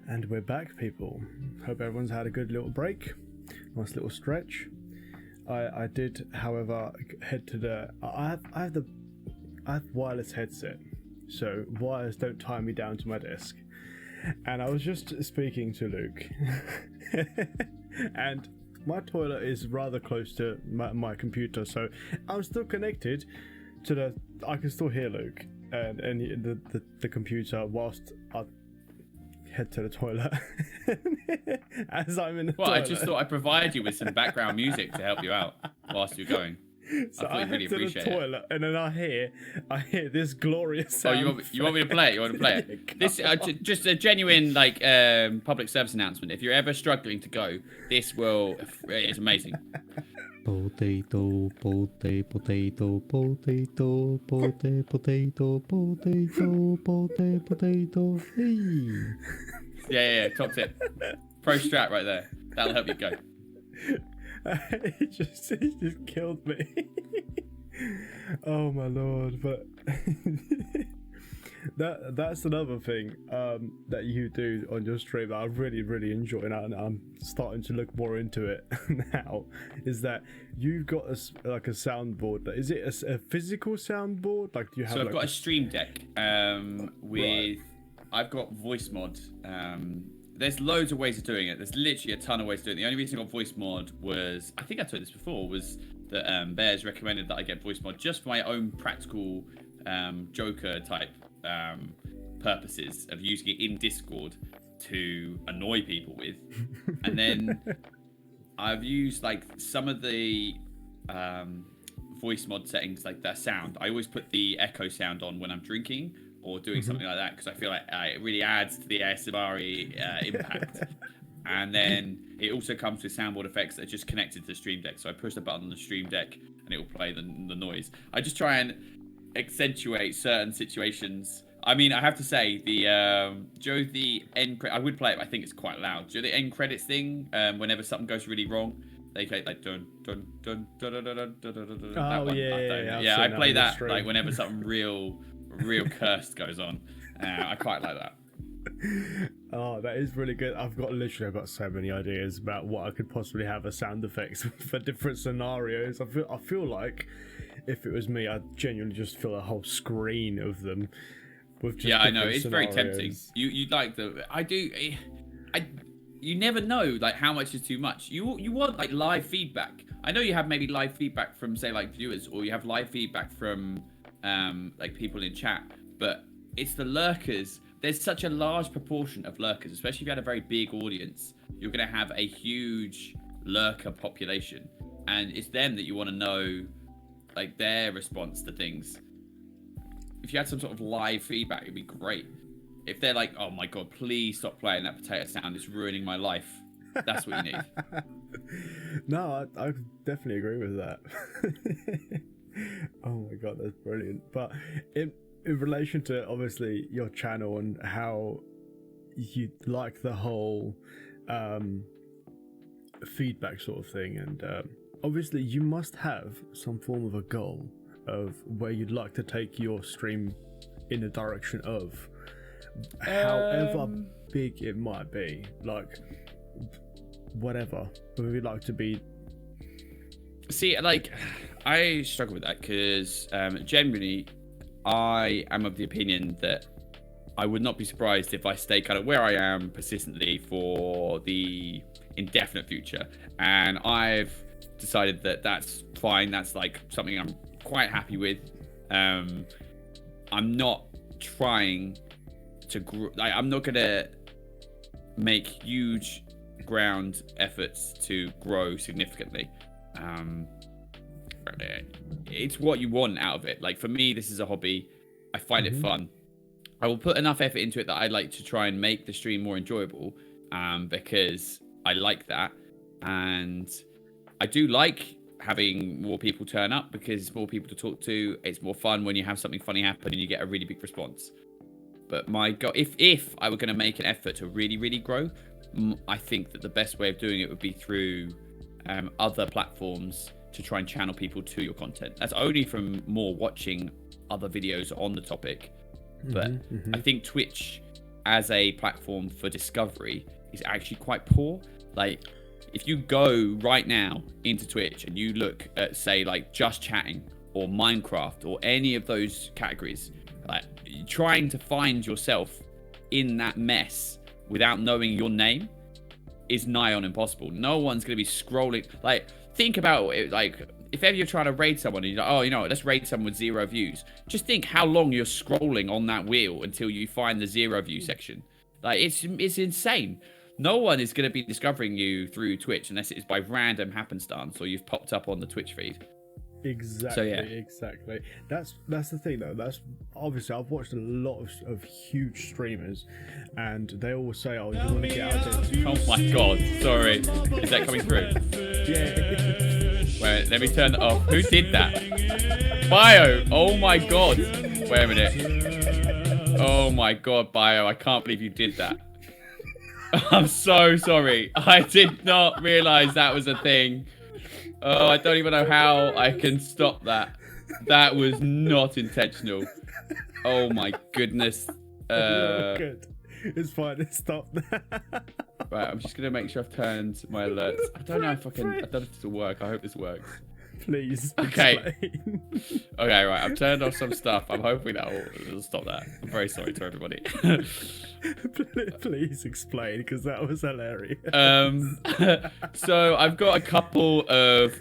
And we're back, people. Hope everyone's had a good little break. Nice little stretch. I did, however, head to the... I have wireless headset, so wires don't tie me down to my desk. And I was just speaking to Luke, and my toilet is rather close to my computer, so I'm still connected to the... I can still hear Luke and the computer whilst I head to the toilet. As I'm in the toilet. I just thought I'd provide you with some background music to help you out whilst you're going. So I head to the toilet, and then I hear this glorious sound. Oh, you want me to play it? You want to play it? This just a genuine public service announcement. If you're ever struggling to go, it's amazing. Potato, potato, potato, potato, potato, potato, potato, potato, potato. Hey. Yeah. Top tip. Pro strat right there. That'll help you go. It just killed me. Oh my lord! But that's another thing that you do on your stream that I really enjoy, and I'm starting to look more into it now. Is that you've got a soundboard? Is it a physical soundboard? Like, do you have? So I've got a stream deck with. I've got voice mod. There's loads of ways of doing it. There's literally a ton of ways to do it. The only reason I got voice mod was, I think I told this before, was that Bears recommended that I get voice mod just for my own practical Joker type purposes of using it in Discord to annoy people with. And then I've used some of the voice mod settings, like that sound. I always put the echo sound on when I'm drinking or doing something like that, because I feel like it really adds to the ASMR impact. And then it also comes with soundboard effects that are just connected to the Stream Deck. So I push the button on the Stream Deck and it will play the noise. I just try and accentuate certain situations. I mean, I have to say, the end credit, I would play it, but I think it's quite loud. The end credits thing, whenever something goes really wrong, they play like dun dun dun dun dun dun dun dun. Oh yeah. Yeah, I play that whenever something real cursed goes on. I quite like that. Oh, that is really good. I've got so many ideas about what I could possibly have as sound effects for different scenarios. I feel like if it was me, I'd genuinely just fill a whole screen of them with just I know it's scenarios. very tempting. You like you never know how much is too much. You want live feedback. I know you have maybe live feedback from say viewers, or you have live feedback from people in chat, but it's the lurkers. There's such a large proportion of lurkers, especially if you had a very big audience. You're going to have a huge lurker population, and it's them that you want to know their response to things. If you had some sort of live feedback, it'd be great. If they're like, oh my god, please stop playing that potato sound, it's ruining my life. That's what you need. No, I definitely agree with that. Oh my god, that's brilliant. But in relation to obviously your channel and how you like the whole feedback sort of thing, and obviously you must have some form of a goal of where you'd like to take your stream in the direction of, however big it might be, whatever we'd like to be. See, I struggle with that because generally I am of the opinion that I would not be surprised if I stay kind of where I am persistently for the indefinite future. And I've decided that that's fine. That's something I'm quite happy with. I'm not trying to grow. I'm not going to make huge ground efforts to grow significantly. It's what you want out of it. For me, this is a hobby. I find it fun. I will put enough effort into it that I'd like to try and make the stream more enjoyable, because I like that, and I do like having more people turn up because it's more people to talk to. It's more fun when you have something funny happen and you get a really big response. But my god, if I were going to make an effort to really grow, I think that the best way of doing it would be through other platforms to try and channel people to your content. That's only from more watching other videos on the topic. But I think Twitch as a platform for discovery is actually quite poor. Like, if you go right now into Twitch and you look at, say, like just chatting or Minecraft or any of those categories, like trying to find yourself in that mess without knowing your name is nigh on impossible. No one's going to be scrolling. Like, think about it. Like, if ever you're trying to raid someone and you're like, oh, you know what, let's raid someone with 0 views. Just think how long you're scrolling on that wheel until you find the 0 view section. Like, it's insane. No one is going to be discovering you through Twitch unless it's by random happenstance or you've popped up on the Twitch feed. Exactly. So, yeah. Exactly. That's the thing, though. That's obviously, I've watched a lot of huge streamers, and they always say, "Oh, you want to get out of it." Oh my god! Sorry, is that coming through? Yeah. Wait, let me turn it off. Who did that? Bio! Oh my god! Wait a minute. Oh my god, Bio! I can't believe you did that. I'm so sorry. I did not realize that was a thing. Oh, I don't even know how I can stop that. That was not intentional. Oh my goodness. Good. It's fine. It's stopped. Right, I'm just gonna make sure I've turned my alerts. I don't know if I can. I don't know if this will work. I hope this works. Please. Okay. Explain. Okay, right. I've turned off some stuff. I'm hoping that will stop that. I'm very sorry to everybody. Please explain, because that was hilarious. So I've got a couple of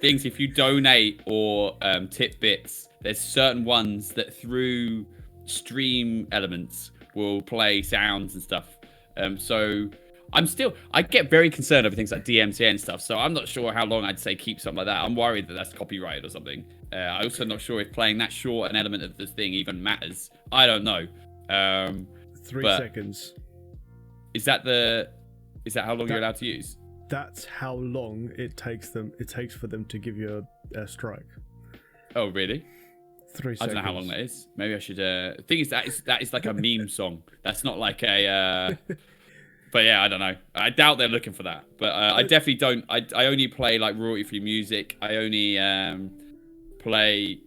things. If you donate or tip bits, there's certain ones that through stream elements will play sounds and stuff. So I get very concerned over things like DMCA and stuff. So I'm not sure how long I'd say keep something like that. I'm worried that that's copyrighted or something. I'm also not sure if playing that short an element of this thing even matters. I don't know. 3 seconds. Is that how long you're allowed to use? That's how long it takes for them to give you a strike. Oh, really? 3 seconds. I don't know how long that is. Maybe I should. The thing is that is like a meme song. That's not like a. But yeah, I don't know. I doubt they're looking for that. But I definitely don't. I only play like royalty-free music. I only play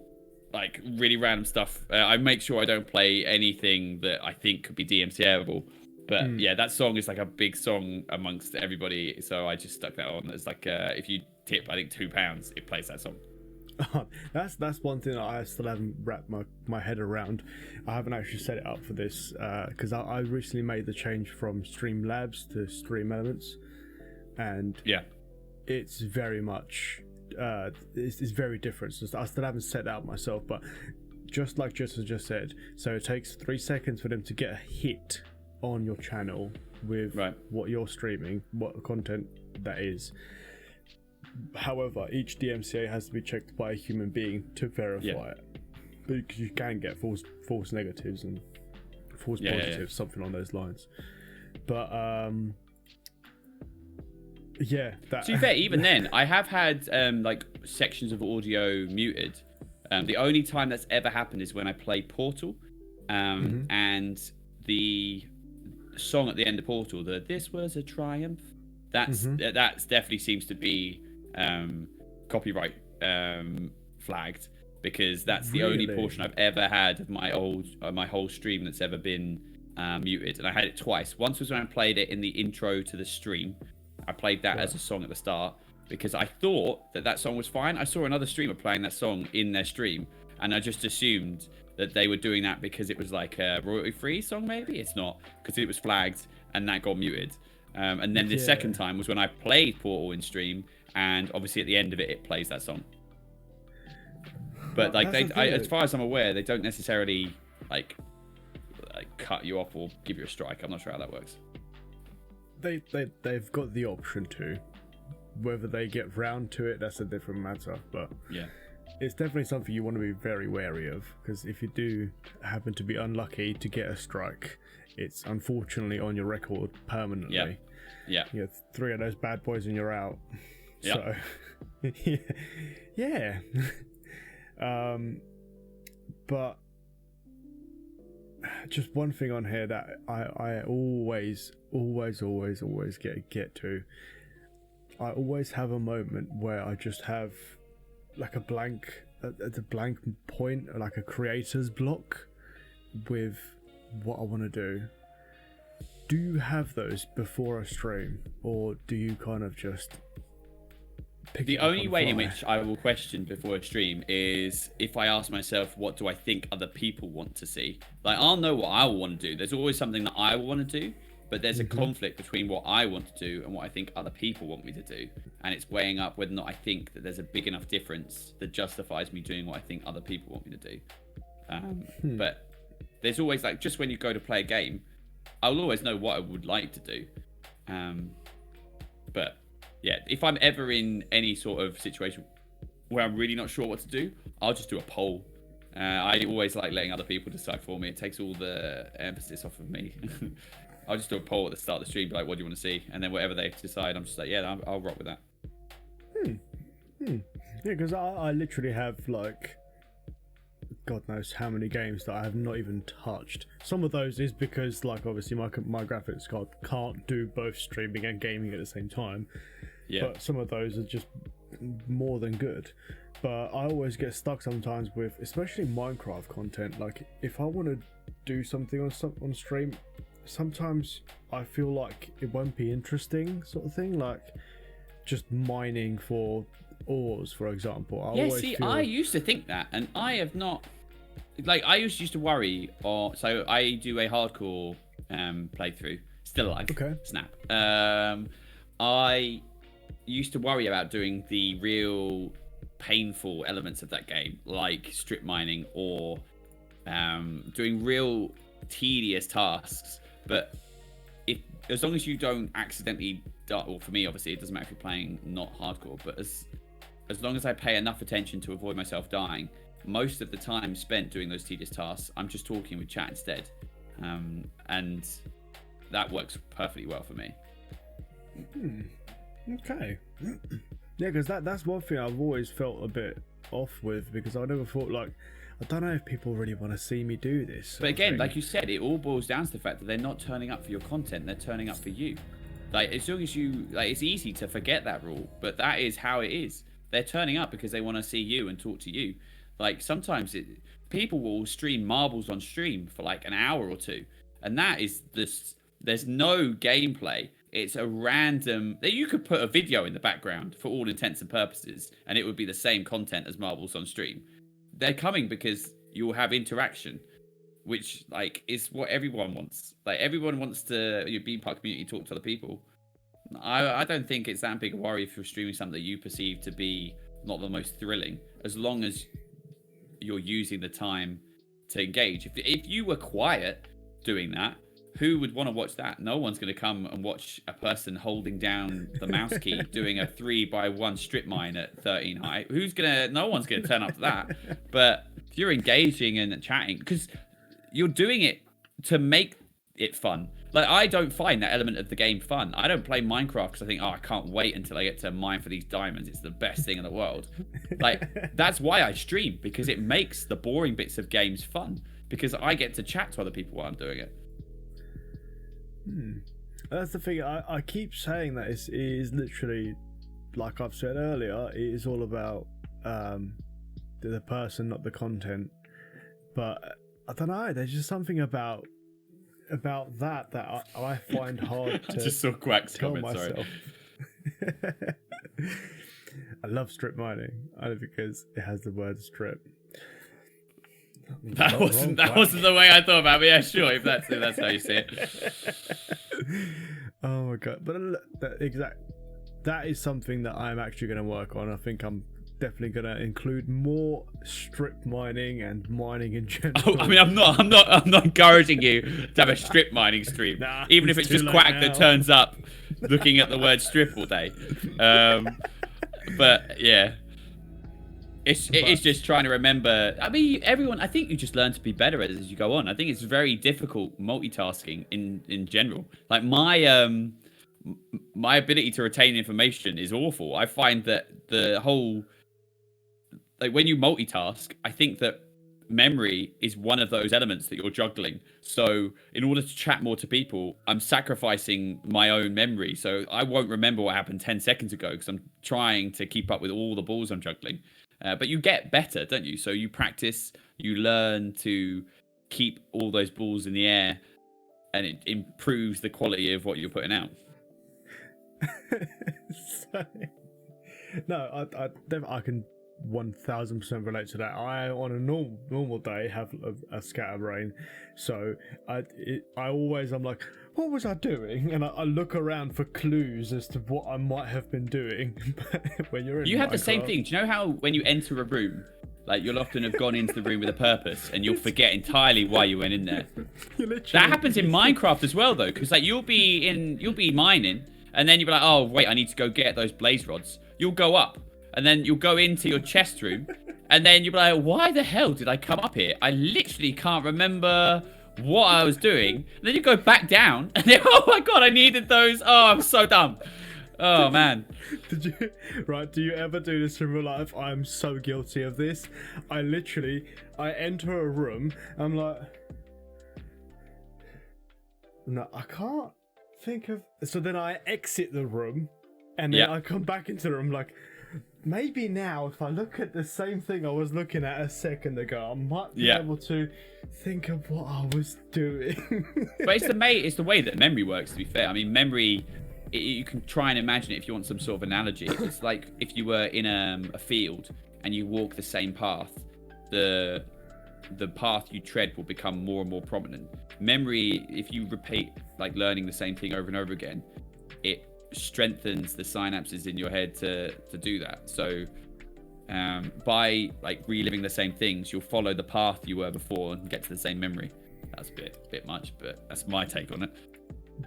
like really random stuff. I make sure I don't play anything that I think could be DMCA'able. But yeah, that song is like a big song amongst everybody. So I just stuck that on. It's like if you tip, I think £2, it plays that song. That's one thing that I still haven't wrapped my head around. I haven't actually set it up for this because I recently made the change from Streamlabs to Stream Elements, and yeah, it's very much it's very different. So I still haven't set that up myself, but just like Justin just said, so it takes 3 seconds for them to get a hit on your channel with what you're streaming, what content that is. However, each DMCA has to be checked by a human being to verify it, because you can get false negatives and false positives, something on those lines. But that. To be fair, even then, I have had like sections of audio muted. The only time that's ever happened is when I play Portal, and the song at the end of Portal, the "This Was a Triumph," that's definitely seems to be copyright flagged, because that's the only portion I've ever had of my whole stream that's ever been muted. And I had it twice. Once was when I played it in the intro to the stream. I played that as a song at the start because I thought that song was fine. I saw another streamer playing that song in their stream, and I just assumed that they were doing that because it was like a royalty-free song. Maybe it's not, because it was flagged and that got muted. And then the second time was when I played Portal in stream, and obviously at the end of it, it plays that song. But like as far as I'm aware, they don't necessarily like cut you off or give you a strike. I'm not sure how that works. They've got the option to. Whether they get round to it, that's a different matter. But yeah, it's definitely something you want to be very wary of, because if you do happen to be unlucky to get a strike, it's unfortunately on your record permanently. Yeah. You have 3 of those bad boys and you're out. Yeah. So, yeah. But just one thing on here that I always get to. I always have a moment where I just have like a blank point, like a creator's block with what I want to do you have those before a stream, or do you kind of just pick The it up only on way in fly? which I will question before a stream is if I ask myself, what do I think other people want to see? Like, I'll know what I want to do. There's always something that I want to do, but there's a conflict between what I want to do and what I think other people want me to do. And it's weighing up whether or not I think that there's a big enough difference that justifies me doing what I think other people want me to do. But there's always, like, just when you go to play a game, I'll always know what I would like to do. But yeah, if I'm ever in any sort of situation where I'm really not sure what to do, I'll just do a poll. I always like letting other people decide for me. It takes all the emphasis off of me. I'll just do a poll at the start of the stream, be like, what do you want to see? And then whatever they decide, I'm just like, yeah, I'll rock with that. Yeah, because I literally have, like, God knows how many games that I have not even touched. Some of those is because, like, obviously my graphics card can't do both streaming and gaming at the same time. Yeah. But some of those are just more than good. But I always get stuck sometimes with, especially Minecraft content. Like, if I want to do something on stream, sometimes I feel like it won't be interesting, sort of thing. Like, just mining for ores, for example. I used to think that, and I have not. Like, I used to worry, so I do a hardcore playthrough, still alive. Okay. Snap. I used to worry about doing the real painful elements of that game, like strip mining or doing real tedious tasks. But as long as you don't accidentally die, well, for me, obviously, it doesn't matter if you're playing not hardcore, but as long as I pay enough attention to avoid myself dying, most of the time spent doing those tedious tasks, I'm just talking with chat instead. And that works perfectly well for me. Okay. Yeah, because that's one thing I've always felt a bit off with, because I never thought, like, I don't know if people really want to see me do this. But again, like you said, it all boils down to the fact that they're not turning up for your content, they're turning up for you. Like, as long as you, like, it's easy to forget that rule, but that is how it is. They're turning up because they want to see you and talk to you. Like, sometimes people will stream marbles on stream for like an hour or two, and that is this. There's no gameplay. It's a random. You could put a video in the background for all intents and purposes, and it would be the same content as marbles on stream. They're coming because you'll have interaction, which, like, is what everyone wants. Like, everyone wants to be part of the community, talk to other people. I don't think it's that big a worry if you're streaming something that you perceive to be not the most thrilling, as long as you're using the time to engage. If you were quiet doing that, who would want to watch that? No one's going to come and watch a person holding down the mouse key doing a 3x1 strip mine at 13 height. No one's going to turn up to that. But if you're engaging and chatting, because you're doing it to make it fun. Like, I don't find that element of the game fun. I don't play Minecraft because I think, I can't wait until I get to mine for these diamonds. It's the best thing in the world. Like, that's why I stream, because it makes the boring bits of games fun. Because I get to chat to other people while I'm doing it. That's the thing. I keep saying that it is literally, like I've said earlier, it is all about the person, not the content. But I don't know. There's just something about that I find hard to. I just saw Quack's tell comment. myself. Sorry. I love strip mining only because it has the word strip. That wasn't the way I thought about it. Yeah, sure. If that's how you see it. Oh my god! But that is something that I'm actually going to work on. I think I'm definitely going to include more strip mining and mining in general. Oh, I mean, I'm not encouraging you to have a strip mining stream, Nah, even if it's just Quack that turns up looking at the word strip all day. But yeah. It's just trying to remember. I mean, I think you just learn to be better at it as you go on. I think it's very difficult multitasking in general. Like, my ability to retain information is awful. I find that the whole, like, when you multitask, I think that memory is one of those elements that you're juggling. So in order to chat more to people, I'm sacrificing my own memory. So I won't remember what happened 10 seconds ago because I'm trying to keep up with all the balls I'm juggling. But you get better, don't you? So you practice, you learn to keep all those balls in the air, and it improves the quality of what you're putting out. So, no, I can 1000% relate to that. I, on a normal day, have a scatterbrain, so I'm like, what was I doing? And I look around for clues as to what I might have been doing. When you're in you have the same Minecraft- thing. Do you know how when you enter a room, like you'll often have gone into the room with a purpose, and you'll forget entirely why you went in there. That happens in Minecraft as well, though, because like you'll be mining, and then you'll be like, oh wait, I need to go get those blaze rods. You'll go up, and then you'll go into your chest room, and then you'll be like, why the hell did I come up here? I literally can't remember what I was doing. And then you go back down, and then, oh my god, I needed those. Oh, I'm so dumb. Oh man. Do you ever do this in real life? I'm so guilty of this. I enter a room, I'm like, no, I can't think of. So then I exit the room, and then I come back into the room like, maybe now if I look at the same thing I was looking at a second ago, I might be able to think of what I was doing. But it's the way that memory works, to be fair. I mean, memory, you can try and imagine it if you want some sort of analogy. It's like if you were in a field and you walk the same path, the path you tread will become more and more prominent. Memory, if you repeat like learning the same thing over and over again, it strengthens the synapses in your head to do that. So by like reliving the same things, you'll follow the path you were before and get to the same memory. That's a bit much, but that's my take on it.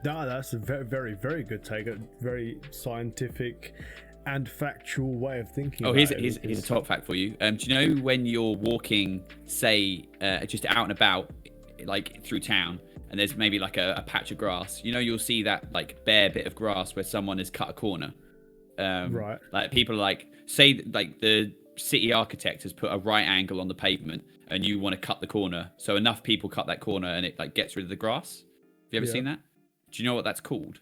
No, that's a very, very, very good take. A very scientific and factual way of thinking. Oh, here's a top fact for you. Do you know when you're walking, say, just out and about, like through town, and there's maybe like a patch of grass, you'll see that like bare bit of grass where someone has cut a corner. Right. Like people say like the city architect has put a right angle on the pavement, and you want to cut the corner, so enough people cut that corner, and it like gets rid of the grass. Have you ever seen that? Do you know what that's called?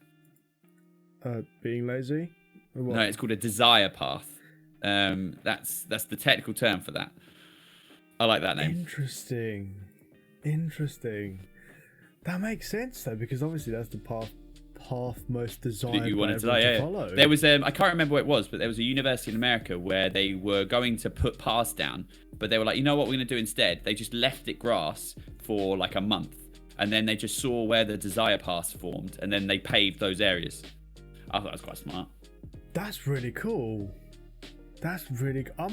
Being lazy? No, it's called a desire path. That's the technical term for that. I like that name. Interesting. That makes sense though, because obviously that's the path most desired you wanted to follow. There was I can't remember what it was, but there was a university in America where they were going to put paths down, but they were like, you know what we're going to do instead? They just left it grass for like a month, and then they just saw where the desire paths formed, and then they paved those areas. I thought that was quite smart. That's really cool. I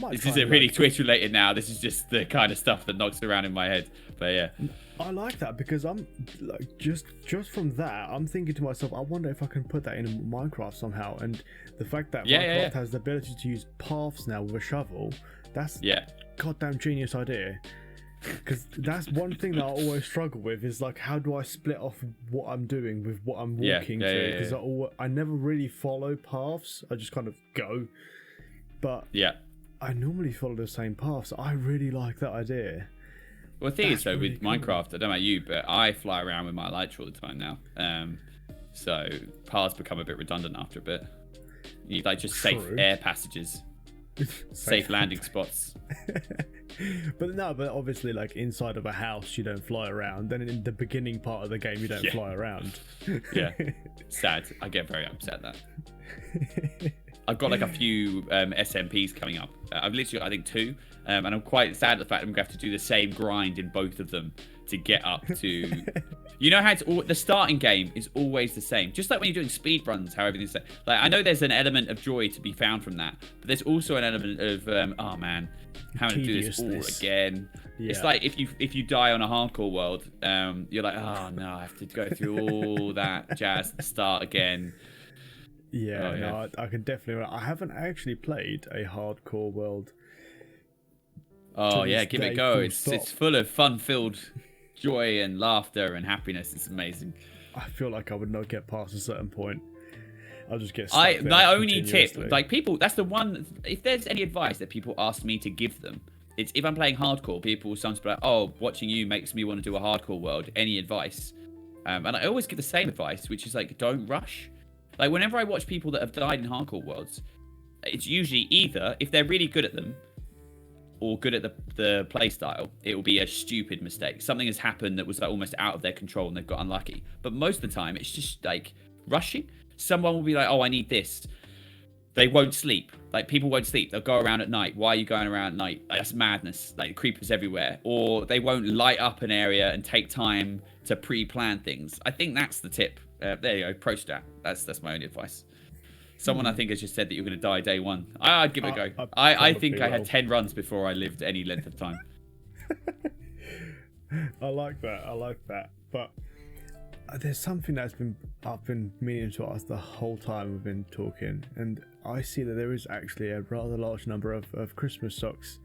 might. This isn't really Twitch related now. This is just the kind of stuff that knocks around in my head. But yeah, I like that because I'm like just from that, I'm thinking to myself, I wonder if I can put that in Minecraft somehow. And the fact that Minecraft has the ability to use paths now with a shovel, that's goddamn genius idea. Because that's one thing that I always struggle with is like, how do I split off what I'm doing with what I'm walking to? Because I never really follow paths. I just kind of go. But I normally follow the same paths. I really like that idea. Well, the thing is, though, with Minecraft, I don't know about you, but I fly around with my elytra all the time now. So paths become a bit redundant after a bit. You need like just safe air passages, safe landing spots. But obviously, like inside of a house, you don't fly around. Then in the beginning part of the game, you don't fly around. Yeah, sad. I get very upset at that. I've got like a few SMPs coming up. I've literally got, I think, 2. And I'm quite sad at the fact that I'm going to have to do the same grind in both of them to get up to... You know how the starting game is always the same. Just like when you're doing speed runs, how everything's the same. Like, I know there's an element of joy to be found from that. But there's also an element of, oh man, having to do this all again. Yeah. It's like if you die on a hardcore world, you're like, oh no, I have to go through all that jazz to start again. No, I can definitely. I haven't actually played a hardcore world. Oh yeah, give it a go. It's full of fun-filled joy and laughter and happiness. It's amazing. I feel like I would not get past a certain point. I'll just get stuck there my only tip, like people, that's the one. If there's any advice that people ask me to give them, it's if I'm playing hardcore, people sometimes be like, "Oh, watching you makes me want to do a hardcore world." Any advice? And I always give the same advice, which is like, don't rush. Like, whenever I watch people that have died in hardcore worlds, it's usually either, if they're really good at them, or good at the play style, it will be a stupid mistake. Something has happened that was like almost out of their control and they've got unlucky. But most of the time, it's just like rushing. Someone will be like, oh, I need this. They won't sleep. Like, people won't sleep. They'll go around at night. Why are you going around at night? Like, that's madness. Like, creepers everywhere. Or they won't light up an area and take time to pre-plan things. I think that's the tip. There you go. Pro stat. That's my only advice. Someone I think has just said that you're going to die day one. I'd give it a go. I think I had 10 runs before I lived any length of time. I like that. But there's something that's I've been meaning to ask the whole time we've been talking, and I see that there is actually a rather large number of Christmas socks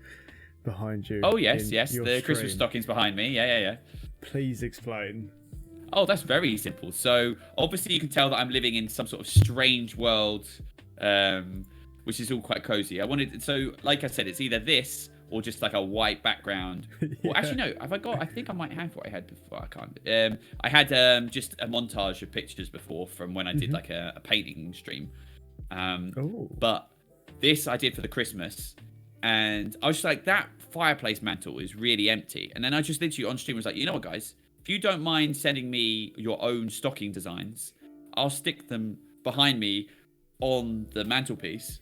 behind you. Oh yes, the stream. Christmas stockings behind me. Yeah. Please explain. Oh, that's very simple. So obviously you can tell that I'm living in some sort of strange world, which is all quite cozy. So like I said, it's either this or just like a white background. Yeah. Well, actually no, I think I might have what I had before. I can't. I had just a montage of pictures before from when I did like a painting stream. But this I did for the Christmas, and I was just like, that fireplace mantle is really empty. And then I just literally on stream was like, you know what, guys? If you don't mind sending me your own stocking designs, I'll stick them behind me on the mantelpiece,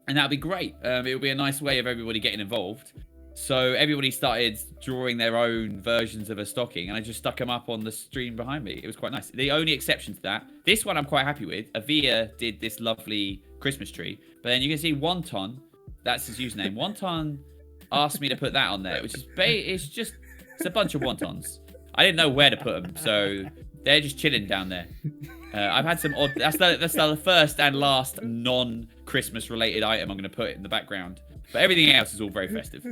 and that'll be great. It'll be a nice way of everybody getting involved. So everybody started drawing their own versions of a stocking, and I just stuck them up on the stream behind me. It was quite nice. The only exception to that, this one I'm quite happy with. Avia did this lovely Christmas tree, but then you can see Wonton, that's his username. Wonton asked me to put that on there, which is it's a bunch of wontons. I didn't know where to put them, so they're just chilling down there. I've had some odd. That's the first and last non-Christmas related item I'm going to put in the background. But everything else is all very festive.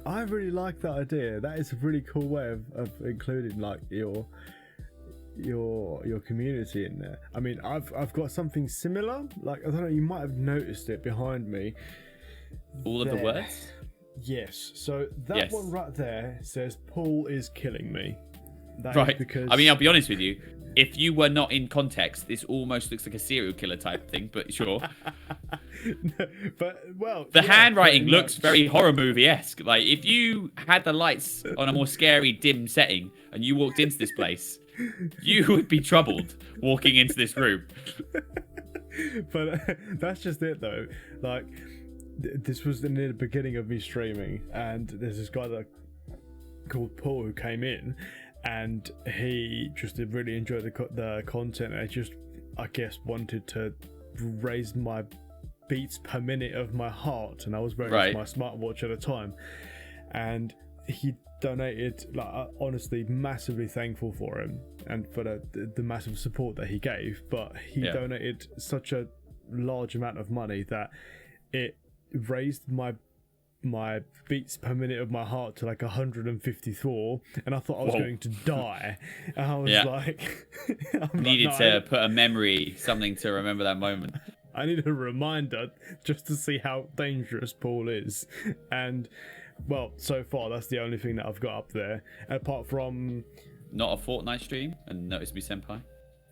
I really like that idea. That is a really cool way of including like your community in there. I mean, I've got something similar. Like, I don't know, you might have noticed it behind me. All of the words. Yes, so that one right there says Paul is killing me. That right. Is because I mean, I'll be honest with you. If you were not in context, this almost looks like a serial killer type thing, but sure. But, well... The handwriting looks very horror movie-esque. Like, if you had the lights on a more scary, dim setting and you walked into this place, you would be troubled walking into this room. But that's just it, though. Like... This was near the beginning of me streaming, and there's this guy called Paul who came in, and he just really enjoyed the content. And I guess, wanted to raise my beats per minute of my heart, and I was wearing my smartwatch at the time, and he donated. Like, honestly, massively thankful for him and for the massive support that he gave. But he donated such a large amount of money that it raised my beats per minute of my heart to like 154, and I thought I was going to die. And I was like, needed to put a memory, something to remember that moment. I need a reminder just to see how dangerous Paul is. And well, so far that's the only thing that I've got up there, apart from not a Fortnite stream and Notice Me Senpai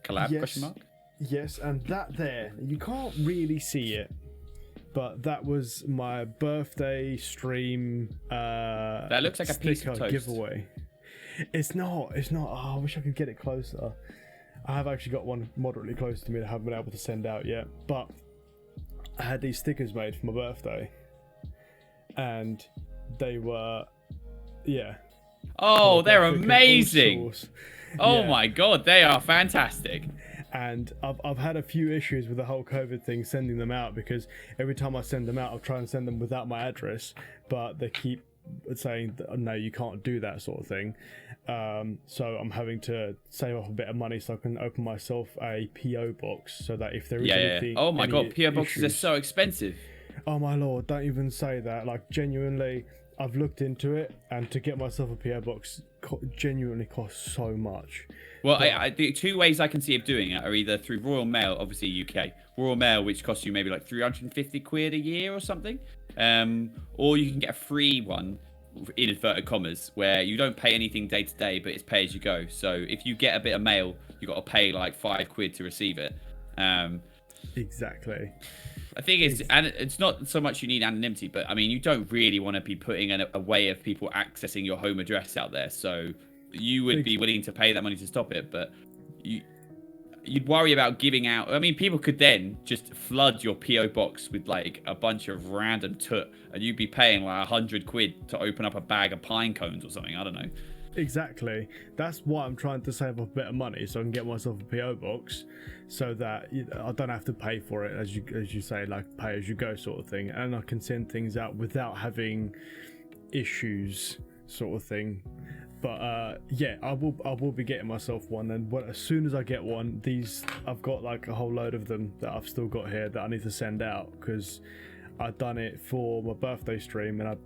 collab question mark. Yes, and that there, you can't really see it, but that was my birthday stream. That looks like a piece of toast. Giveaway. It's not. Oh, I wish I could get it closer. I have actually got one moderately close to me that I haven't been able to send out yet. But I had these stickers made for my birthday, and they were, Oh, they're amazing! Oh my god, they are fantastic. And I've had a few issues with the whole COVID thing, sending them out, because every time I send them out, I'll try and send them without my address, but they keep saying that, no, you can't do that sort of thing. So I'm having to save up a bit of money so I can open myself a PO box, so that if there is anything, oh my god, PO boxes issues, are so expensive. Oh my lord, don't even say that. Like, genuinely, I've looked into it, and to get myself a PO box genuinely costs so much. Well, the two ways I can see of doing it are either through Royal Mail, obviously UK, Royal Mail, which costs you maybe like 350 quid a year or something, or you can get a free one, in inverted commas, where you don't pay anything day to day, but it's pay as you go. So if you get a bit of mail, you got to pay like 5 quid to receive it. Exactly. I think it's not so much you need anonymity, but I mean, you don't really want to be putting a way of people accessing your home address out there. So you would be willing to pay that money to stop it, but you'd worry about giving out. I mean, people could then just flood your PO box with like a bunch of random toot, and you'd be paying like £100 to open up a bag of pine cones or something. I don't know. Exactly. That's why I'm trying to save up a bit of money so I can get myself a PO box, so that I don't have to pay for it, as you say, like pay as you go sort of thing, and I can send things out without having issues, sort of thing. But yeah, I will be getting myself one, and as soon as I get one, I've got like a whole load of them that I've still got here that I need to send out, because I've done it for my birthday stream, and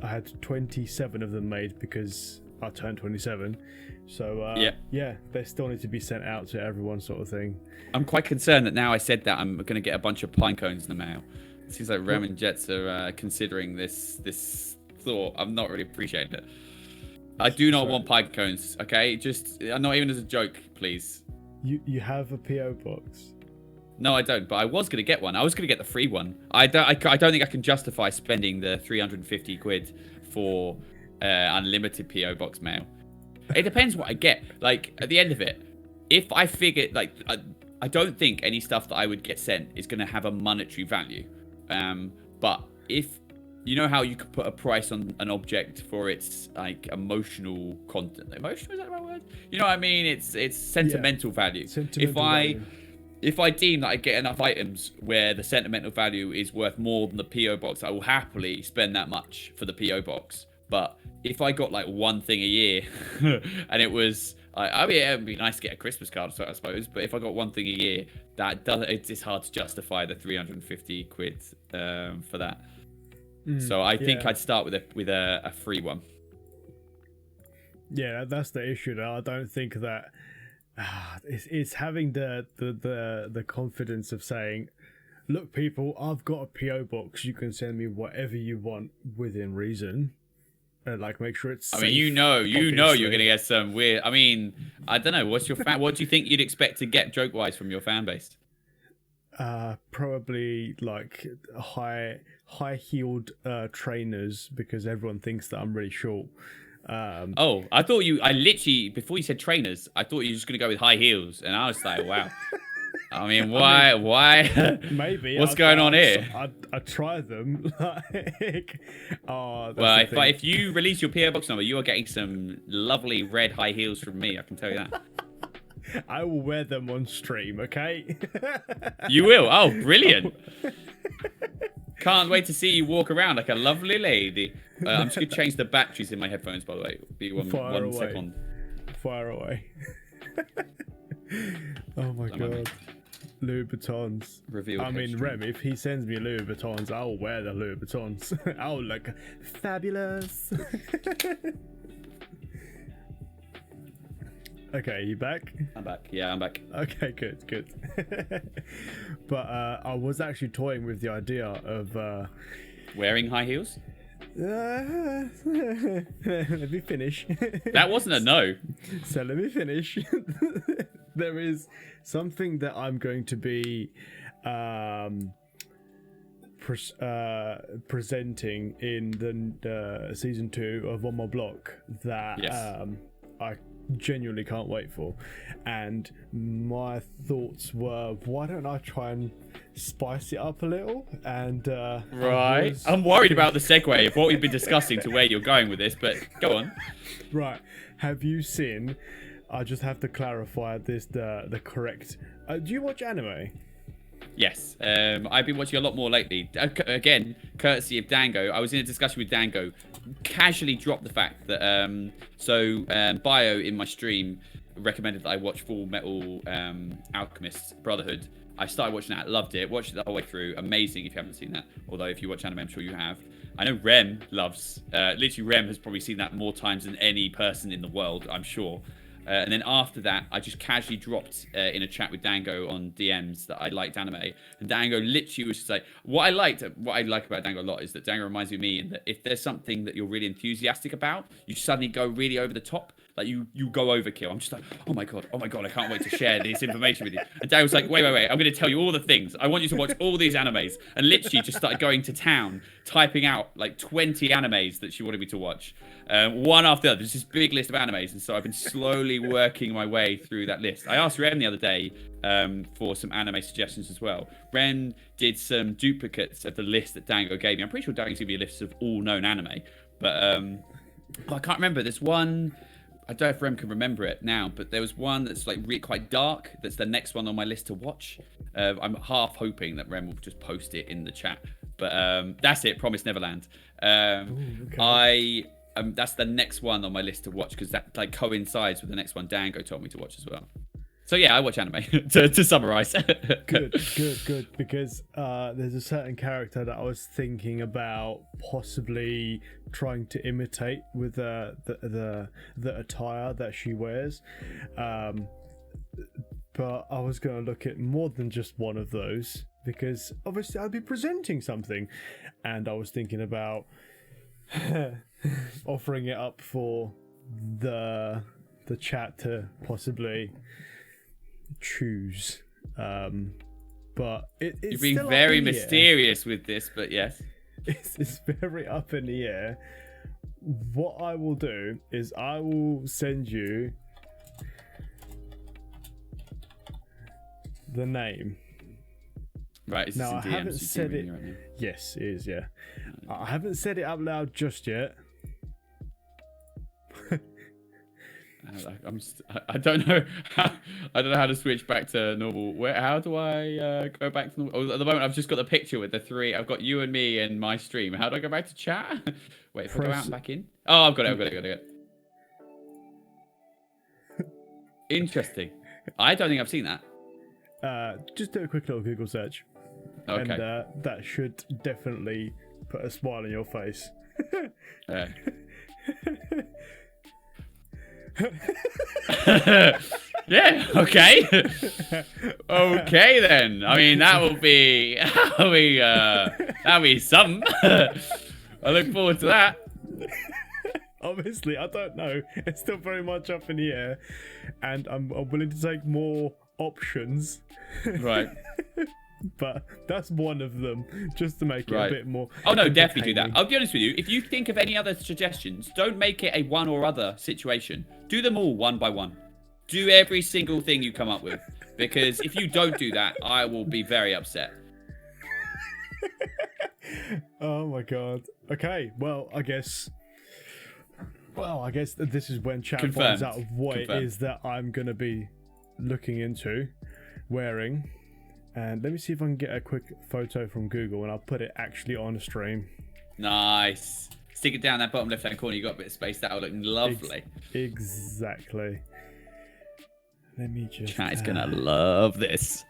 I had 27 of them made because I turned 27. So yeah, they still need to be sent out to everyone, sort of thing. I'm quite concerned that now I said that I'm going to get a bunch of pine cones in the mail. It seems like Rem and Jets are considering this thought. I'm not really appreciating it. I do not want pine cones, okay? Just not even as a joke, please. You have a PO box? No, I don't. But I was going to get one. I was going to get the free one. I don't think I can justify spending the £350 for unlimited PO box mail. It depends what I get. Like at the end of it, if I figure like I don't think any stuff that I would get sent is going to have a monetary value. But if you know how you could put a price on an object for its like emotional content. Emotional, is that the right word? You know what I mean? It's sentimental value. If I deem that I get enough items where the sentimental value is worth more than the PO box, I will happily spend that much for the PO box. But if I got like one thing a year, and it was, I mean, it would be nice to get a Christmas card, I suppose. But if I got one thing a year, it's hard to justify the £350 for that. So I think I'd start with a free one. Yeah, that's the issue. Though I don't think that it's having the confidence of saying, look, people, I've got a PO box. You can send me whatever you want within reason. Like, make sure it's safe, I mean, you know you're gonna get some weird. I mean, I don't know. What do you think you'd expect to get joke wise from your fan base? Probably like high heeled trainers, because everyone thinks that I'm really short. I literally, before you said trainers, I thought you were just gonna go with high heels, and I was like, wow. I mean, why? Maybe. What's going on here? I try them. If you release your PO box number, you are getting some lovely red high heels from me. I can tell you that. I will wear them on stream, okay? You will? Oh, brilliant. Can't wait to see you walk around like a lovely lady. I'm just going to change the batteries in my headphones, by the way. It'll be one second. Fire away. Oh my god. Louis Vuittons. I mean, Rem, if he sends me Louis Vuittons, I'll wear the Louis Vuittons. I'll look fabulous. Okay, you back? I'm back. Yeah, I'm back. Okay, good. But I was actually toying with the idea of wearing high heels. Let me finish. That wasn't a no. So let me finish. There is something that I'm going to be presenting in the season 2 of On My Block that I genuinely can't wait for. And my thoughts were, why don't I try and spice it up a little? And right, I'm worried about the segue of what we've been discussing to where you're going with this, but go on. Right, have you seen, I just have to clarify this, the correct do you watch anime? Yes, I've been watching a lot more lately. Again, courtesy of Dango. I was in a discussion with Dango, casually dropped the fact that Bio in my stream recommended that I watch Full Metal Alchemist Brotherhood. I started watching that, loved it, watched it the whole way through. Amazing if you haven't seen that. Although if you watch anime, I'm sure you have. I know Rem loves. Literally, Rem has probably seen that more times than any person in the world, I'm sure. And then after that, I just casually dropped in a chat with Dango on DMs that I liked anime. And Dango literally was just like, what I like about Dango a lot is that Dango reminds me of me, and that if there's something that you're really enthusiastic about, you suddenly go really over the top. Like you go overkill. I'm just like, oh my god, I can't wait to share this information with you. And Dad was like, wait, I'm going to tell you all the things. I want you to watch all these animes. And literally just started going to town, typing out like 20 animes that she wanted me to watch, one after the other. There's this big list of animes, and so I've been slowly working my way through that list. I asked Ren the other day for some anime suggestions as well. Ren did some duplicates of the list that Dango gave me. I'm pretty sure Dango's gave me a list of all known anime, but I can't remember. There's one. I don't know if Rem can remember it now, but there was one that's like really quite dark. That's the next one on my list to watch. I'm half hoping that Rem will just post it in the chat. But that's it. Promised Neverland. Okay. That's the next one on my list to watch because that like coincides with the next one Dango told me to watch as well. So yeah, I watch anime to summarize. Good. Because there's a certain character that I was thinking about possibly trying to imitate with the attire that she wears, but I was going to look at more than just one of those because obviously I'd be presenting something, and I was thinking about offering it up for the chat to possibly choose, but it's you're being still very mysterious with this, but yes, it's very up in the air. What I will do is I will send you the name. Right, is now this in I haven't DMs said it right now? Yes, it is. Yeah, I haven't said it out loud just yet. I don't know. I don't know how to switch back to normal. How do I go back to normal? Oh, at the moment, I've just got the picture with the three. I've got you and me and my stream. How do I go back to chat? Wait, if I go out and back in. Oh, I've got it. Interesting. I don't think I've seen that. Just do a quick little Google search. Okay. And that should definitely put a smile on your face. Yeah, okay. Okay then. I mean that'll be something. I look forward to that. Obviously, I don't know. It's still very much up in the air, and I'm willing to take more options. Right. But that's one of them, just to make it a bit more. Oh no, definitely do that. I'll be honest with you. If you think of any other suggestions, don't make it a one or other situation. Do them all one by one. Do every single thing you come up with, because if you don't do that, I will be very upset. Oh my god. Okay. Well, I guess that this is when chat finds out what it is that I'm gonna be looking into wearing. And let me see if I can get a quick photo from Google, and I'll put it actually on a stream. Nice. Stick it down that bottom left-hand corner. You got a bit of space. That'll look lovely. Exactly. Let me just. Chat is gonna love this.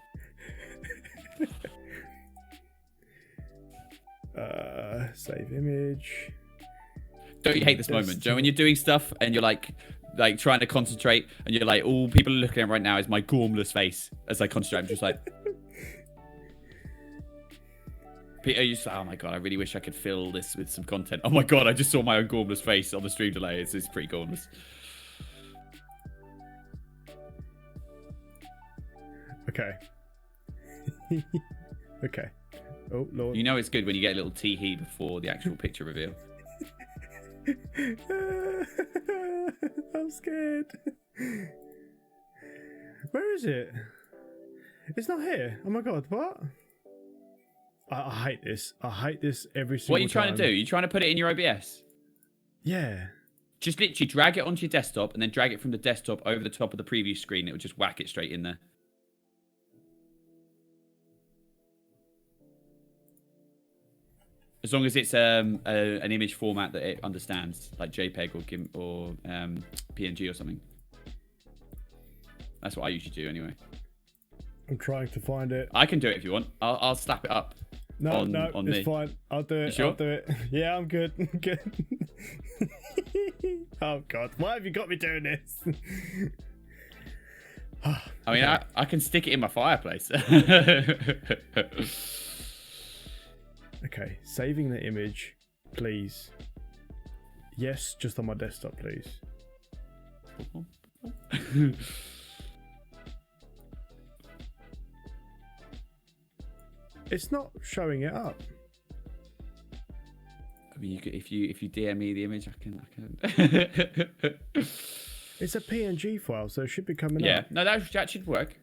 Save image. Don't you hate this moment, Joe? When you're doing stuff and you're like trying to concentrate, and you're like, all people are looking at right now is my gormless face as I concentrate. I'm just like. Peter, you say, oh my god, I really wish I could fill this with some content. Oh my god, I just saw my own gormless face on the stream delay. It's pretty gormless. Okay. Okay. Oh lord. You know it's good when you get a little tee-hee before the actual picture reveal. I'm scared. Where is it? It's not here. Oh my god, what? I hate this. I hate this every single time. What are you trying to do? You trying to put it in your OBS? Yeah. Just literally drag it onto your desktop and then drag it from the desktop over the top of the preview screen. It will just whack it straight in there. As long as it's an image format that it understands, like JPEG or GIMP or PNG or something. That's what I usually do anyway. I'm trying to find it. I can do it if you want. I'll slap it up. No, it's fine. I'll do it. You sure? I'll do it. Yeah, I'm good. I'm good. Oh god, why have you got me doing this? I mean, okay. I can stick it in my fireplace. Okay, saving the image, please. Yes, just on my desktop, please. It's not showing it up. I mean, if you DM me the image, I can. It's a PNG file, so it should be coming Yeah, up. no, that should work.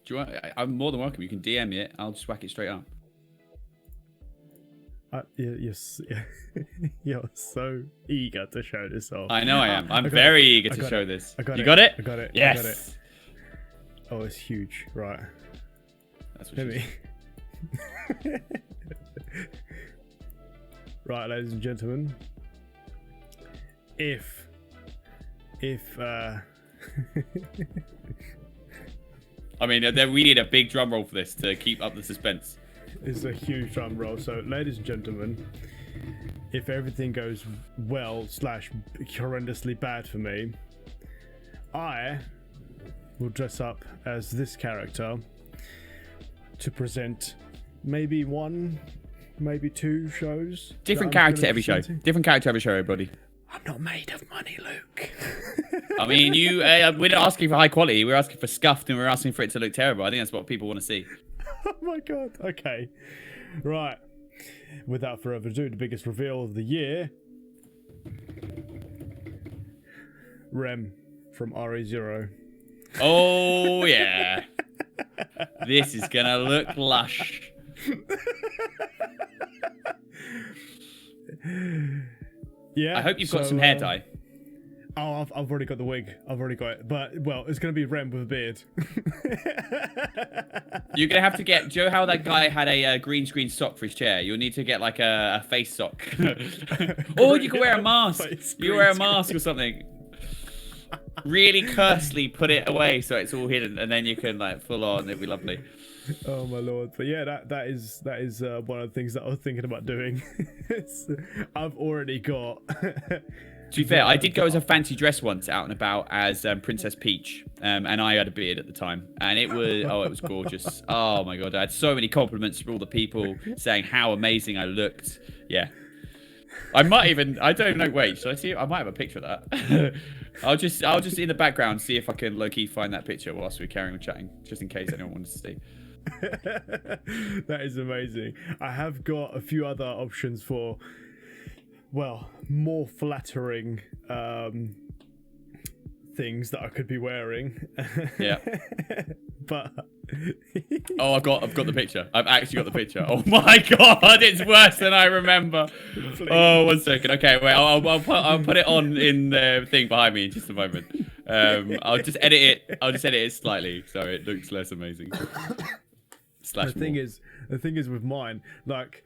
Do you want? I'm more than welcome. You can DM me it. I'll just whack it straight up. Yes, you're so eager to show this off. I know I am. I'm got very it. eager I to got show it. this. I got You it. got it? I got it. Yes. I got it. Oh, it's huge. Right. That's what Let she me. Right, ladies and gentlemen. If I mean, we need a big drum roll for this to keep up the suspense. it's a huge drum roll. So, ladies and gentlemen, if everything goes well / horrendously bad for me, I will dress up as this character to present maybe 1, maybe 2 shows. Different that I'm character gonna every be show. presenting. Different character every show, everybody. I'm not made of money, Luke. I mean, we're not asking for high quality. We're asking for scuffed, and we're asking for it to look terrible. I think that's what people want to see. Oh my god. Okay. Right. Without further ado, the biggest reveal of the year. Rem from RE0. Oh yeah. This is gonna look lush. Yeah. I hope you've got some hair dye. Oh, I've already got the wig. I've already got it. But, well, it's going to be Rem with a beard. You're gonna have to get. Do you know how that guy had a green screen sock for his chair? You'll need to get like a face sock. Or you can wear a mask. You wear a mask or something. Really cursely put it away so it's all hidden, and then you can like full on. It'd be lovely. Oh my lord. But yeah, that is one of the things that I was thinking about doing. I've already got. To be fair, I did go as a fancy dress once out and about as Princess Peach, and I had a beard at the time, and it was gorgeous. Oh my god, I had so many compliments from all the people saying how amazing I looked. Yeah, I don't know. Wait, should I see? I might have a picture of that. I'll just in the background see if I can low-key find that picture whilst we're carrying on chatting, just in case anyone wants to see. That is amazing. I have got a few other options for, well, more flattering things that I could be wearing. Yeah. But oh, I've got the picture. I've actually got the picture. Oh my god, it's worse than I remember. Please. Oh, 1 second. Okay, wait. I'll put it on in the thing behind me in just a moment. I'll just edit it slightly so it looks less amazing. the thing is with mine, like,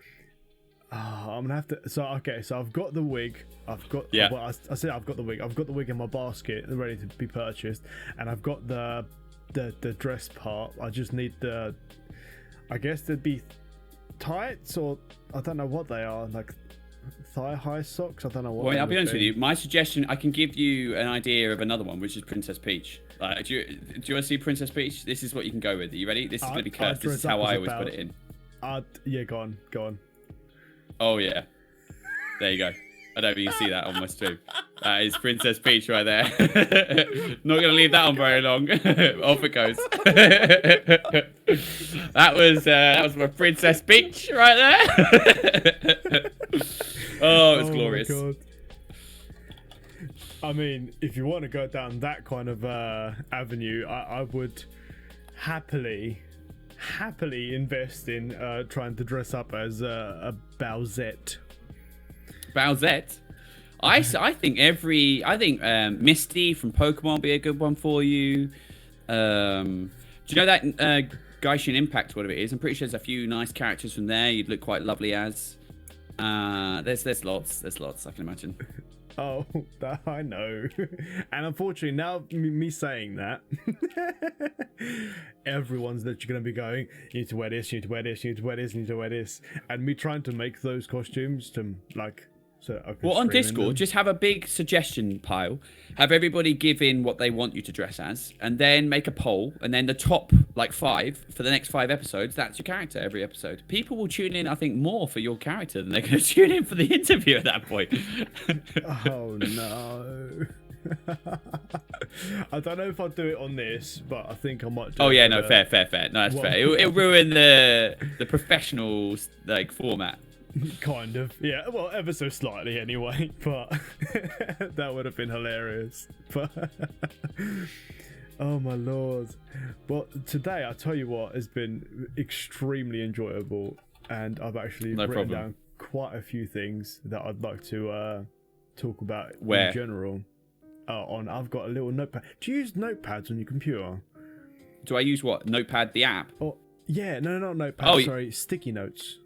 I'm gonna have to. So okay, so I've got the wig. I've got. Yeah. Well, I said I've got the wig. I've got the wig in my basket, ready to be purchased, and I've got the dress part. I just need the. I guess they'd be tights, or I don't know what they are, like thigh-high socks. I don't know what. Well, I'll be honest with you. My suggestion, I can give you an idea of another one, which is Princess Peach. Do you want to see Princess Peach? This is what you can go with. Are you ready? This is going to be cursed. This is how I always put it in. Yeah, go on. Oh, yeah. There you go. I don't know if you can see that on my stream. That is Princess Peach right there. Not going to leave that on very long. Off it goes. That was my Princess Peach right there. Oh, it was glorious. My God. I mean, if you want to go down that kind of avenue, I would happily invest in trying to dress up as a Bowsette. Bowsette? I think Misty from Pokemon would be a good one for you. Do you know that Genshin Impact, whatever it is? I'm pretty sure there's a few nice characters from there you'd look quite lovely as. There's lots, I can imagine. Oh, I know. And unfortunately, now me saying that, everyone's literally going to be going, you need to wear this, you need to wear this, you need to wear this, you need to wear this. And me trying to make those costumes to, like, So I can Well, on stream in Discord, them. just have a big suggestion pile. Have everybody give in what they want you to dress as, and then make a poll, and then the top like 5 for the next 5 episodes. That's your character every episode. People will tune in, I think, more for your character than they're going to tune in for the interview at that point. Oh no. I don't know if I'll do it on this, but I think I might do Oh it yeah, for no, the- fair. No, that's Well- fair. It'll ruin the professional like format. Kind of, yeah. Well, ever so slightly, anyway. But that would have been hilarious. But oh my lord! Well, today I tell you what has been extremely enjoyable, and I've actually No written problem. down quite a few things that I'd like to talk about Where? in general. I've got a little notepad. Do you use notepads on your computer? Do I use what? Notepad, the app? Oh, yeah. No, not notepad. Oh, sorry, sticky notes.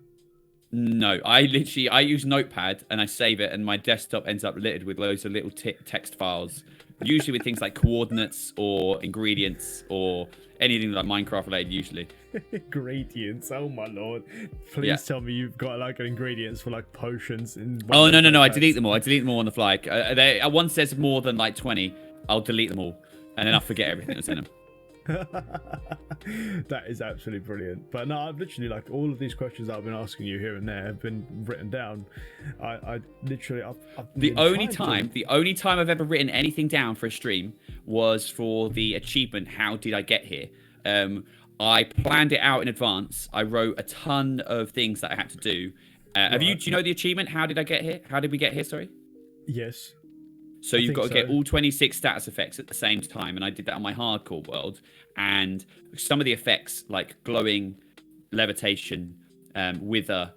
No, I use Notepad and I save it, and my desktop ends up littered with loads of little text files, usually with things like coordinates or ingredients or anything like Minecraft related. Usually, Ingredients. Oh my lord! Please Yeah. tell me you've got like ingredients for like potions and. oh no, I delete them all. I delete them all on the fly. Once there's more than like 20, I'll delete them all, and then I'll forget everything that's in them. That is absolutely brilliant. But no, I've literally like all of these questions that I've been asking you here and there have been written down. I literally I've The been only trying to- time I've ever written anything down for a stream was for the achievement. How did I get here? I planned it out in advance. I wrote a ton of things that I had to do. Do you know the achievement? How did I get here? How did we get here? Sorry. Yes. So you've think got to get so. all 26 status effects at the same time, and I did that on my hardcore world. And some of the effects, like glowing, levitation, wither,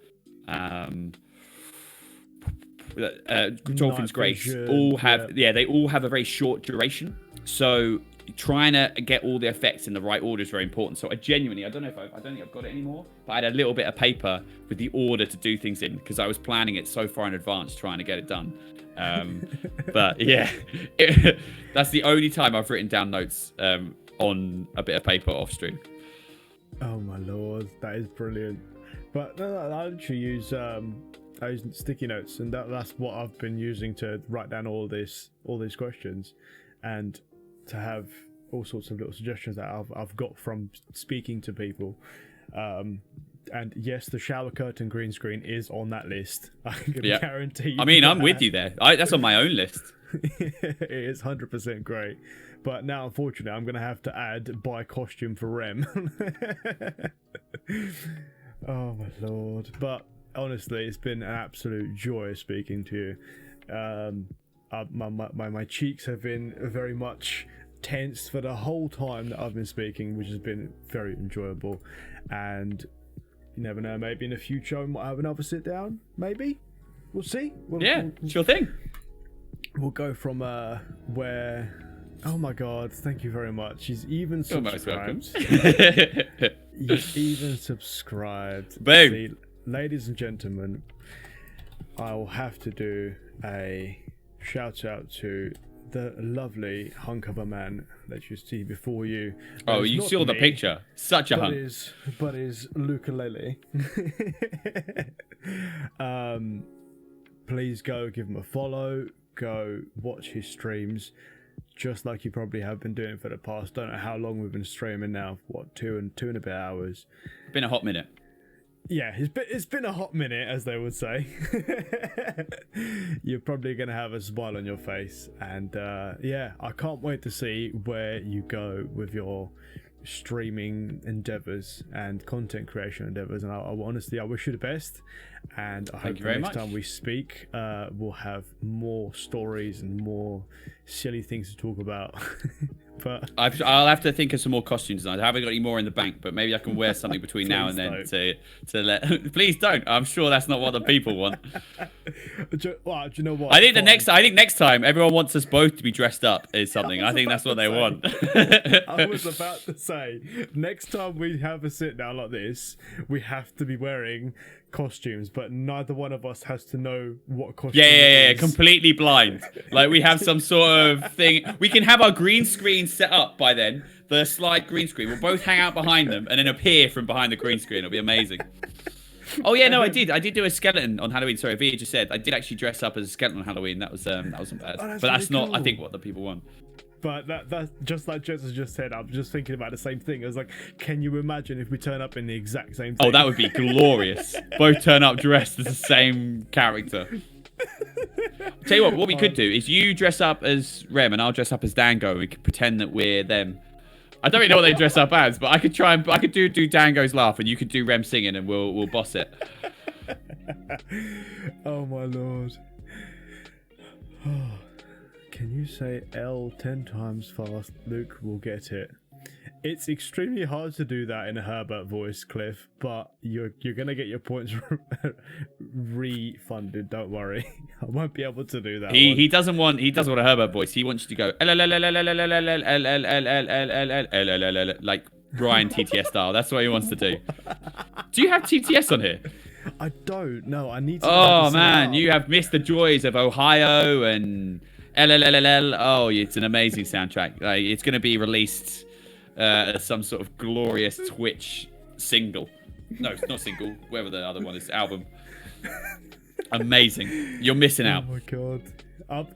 Dolphin's Grace, vision, all have they all have a very short duration. So trying to get all the effects in the right order is very important. So I don't think I've got it anymore, but I had a little bit of paper with the order to do things in, because I was planning it so far in advance, trying to get it done. But yeah, that's the only time I've written down notes on a bit of paper off stream. Oh my lord, that is brilliant. But no, I literally use I use sticky notes, and that's what I've been using to write down all these questions, and to have all sorts of little suggestions that I've got from speaking to people. And yes, the shower curtain green screen is on that list. I can guarantee you. I mean, I'm that. with you there. That's on my own list. It is 100% great. But now, unfortunately, I'm going to have to add buy costume for Rem. Oh, my lord. But honestly, it's been an absolute joy speaking to you. My cheeks have been very much tense for the whole time that I've been speaking, which has been very enjoyable. And you never know, maybe in the future I might have another sit down. Maybe. We'll see. Sure thing. We'll go from where. Oh my god, thank you very much. He's even You're most welcome. subscribed. He's even subscribed. Boom. See, ladies and gentlemen, I'll have to do a shout out to the lovely hunk of a man that you see before you. Oh, It's you not saw the me, picture. Such a but hunk. is Lukeleley. Please go give him a follow. Go watch his streams, just like you probably have been doing for the past. Don't know how long we've been streaming now. What, two and a bit hours? Been a hot minute. Yeah, it's been a hot minute, as they would say. You're probably gonna have a smile on your face, and yeah, I can't wait to see where you go with your streaming endeavors and content creation endeavors. And I honestly, I wish you the best, and I hope you the very next much. time we speak, we'll have more stories and more silly things to talk about. But I'll have to think of some more costume designs. I haven't got any more in the bank, but maybe I can wear something between now and then to let. Please don't. I'm sure that's not what the people want. do you know what? I think next time everyone wants us both to be dressed up is something. I think that's what they want. I was about to say, next time we have a sit down like this, we have to be wearing costumes, but neither one of us has to know what costume. Yeah. it is. Completely blind. Like we have some sort of thing. We can have our green screen set up by then. The slide green screen. We'll both hang out behind them and then appear from behind the green screen. It'll be amazing. Oh yeah, no, I did. I did do a skeleton on Halloween. Sorry, Via just said I did actually dress up as a skeleton on Halloween. That wasn't bad. Oh, but that's really not, I cool. think, what the people want. But that's just like Jess has just said. I'm just thinking about the same thing. I was like, can you imagine if we turn up in the exact same thing? Oh, that would be glorious. Both turn up dressed as the same character. Tell you what we could do is you dress up as Rem and I'll dress up as Dango. And we could pretend that we're them. I don't really know what they dress up as, but I could do Dango's laugh and you could do Rem singing and we'll boss it. Oh my lord. Can you say L 10 times fast? Luke will get it. It's extremely hard to do that in a Herbert voice, Cliff, but you're gonna get your points refunded. Don't worry, I won't be able to do that. He doesn't want a Herbert voice. He wants you to go like Brian TTS style. That's what he wants to do. Do you have TTS on here? I don't know. I need to. Oh man, you have missed the joys of Ohio and LLLL. Oh, it's an amazing soundtrack. Like, it's going to be released as some sort of glorious Twitch single. No, it's not single. Whatever the other one is, album. Amazing. You're missing out. Oh my god.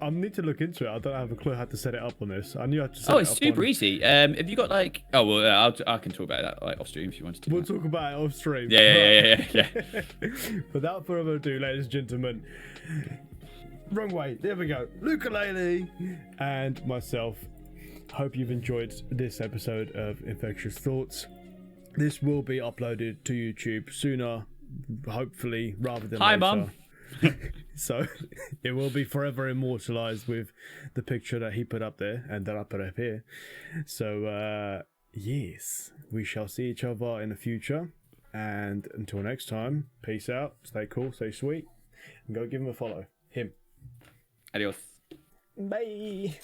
I need to look into it. I don't have a clue how to set it up on this. I knew how to set it up. Oh, it's super easy. Have you got like? Oh well, I can talk about that like off stream if you wanted to. We'll talk about it off stream. Yeah. Without further ado, ladies and gentlemen. Wrong way. There we go. Lukeleley and myself. Hope you've enjoyed this episode of Infectious Thoughts. This will be uploaded to YouTube sooner, hopefully, rather than Hi, later. Mum. So it will be forever immortalized with the picture that he put up there and that I put up here. So yes, we shall see each other in the future. And until next time, peace out, stay cool, stay sweet, and go give him a follow. Him. Adios. Bye.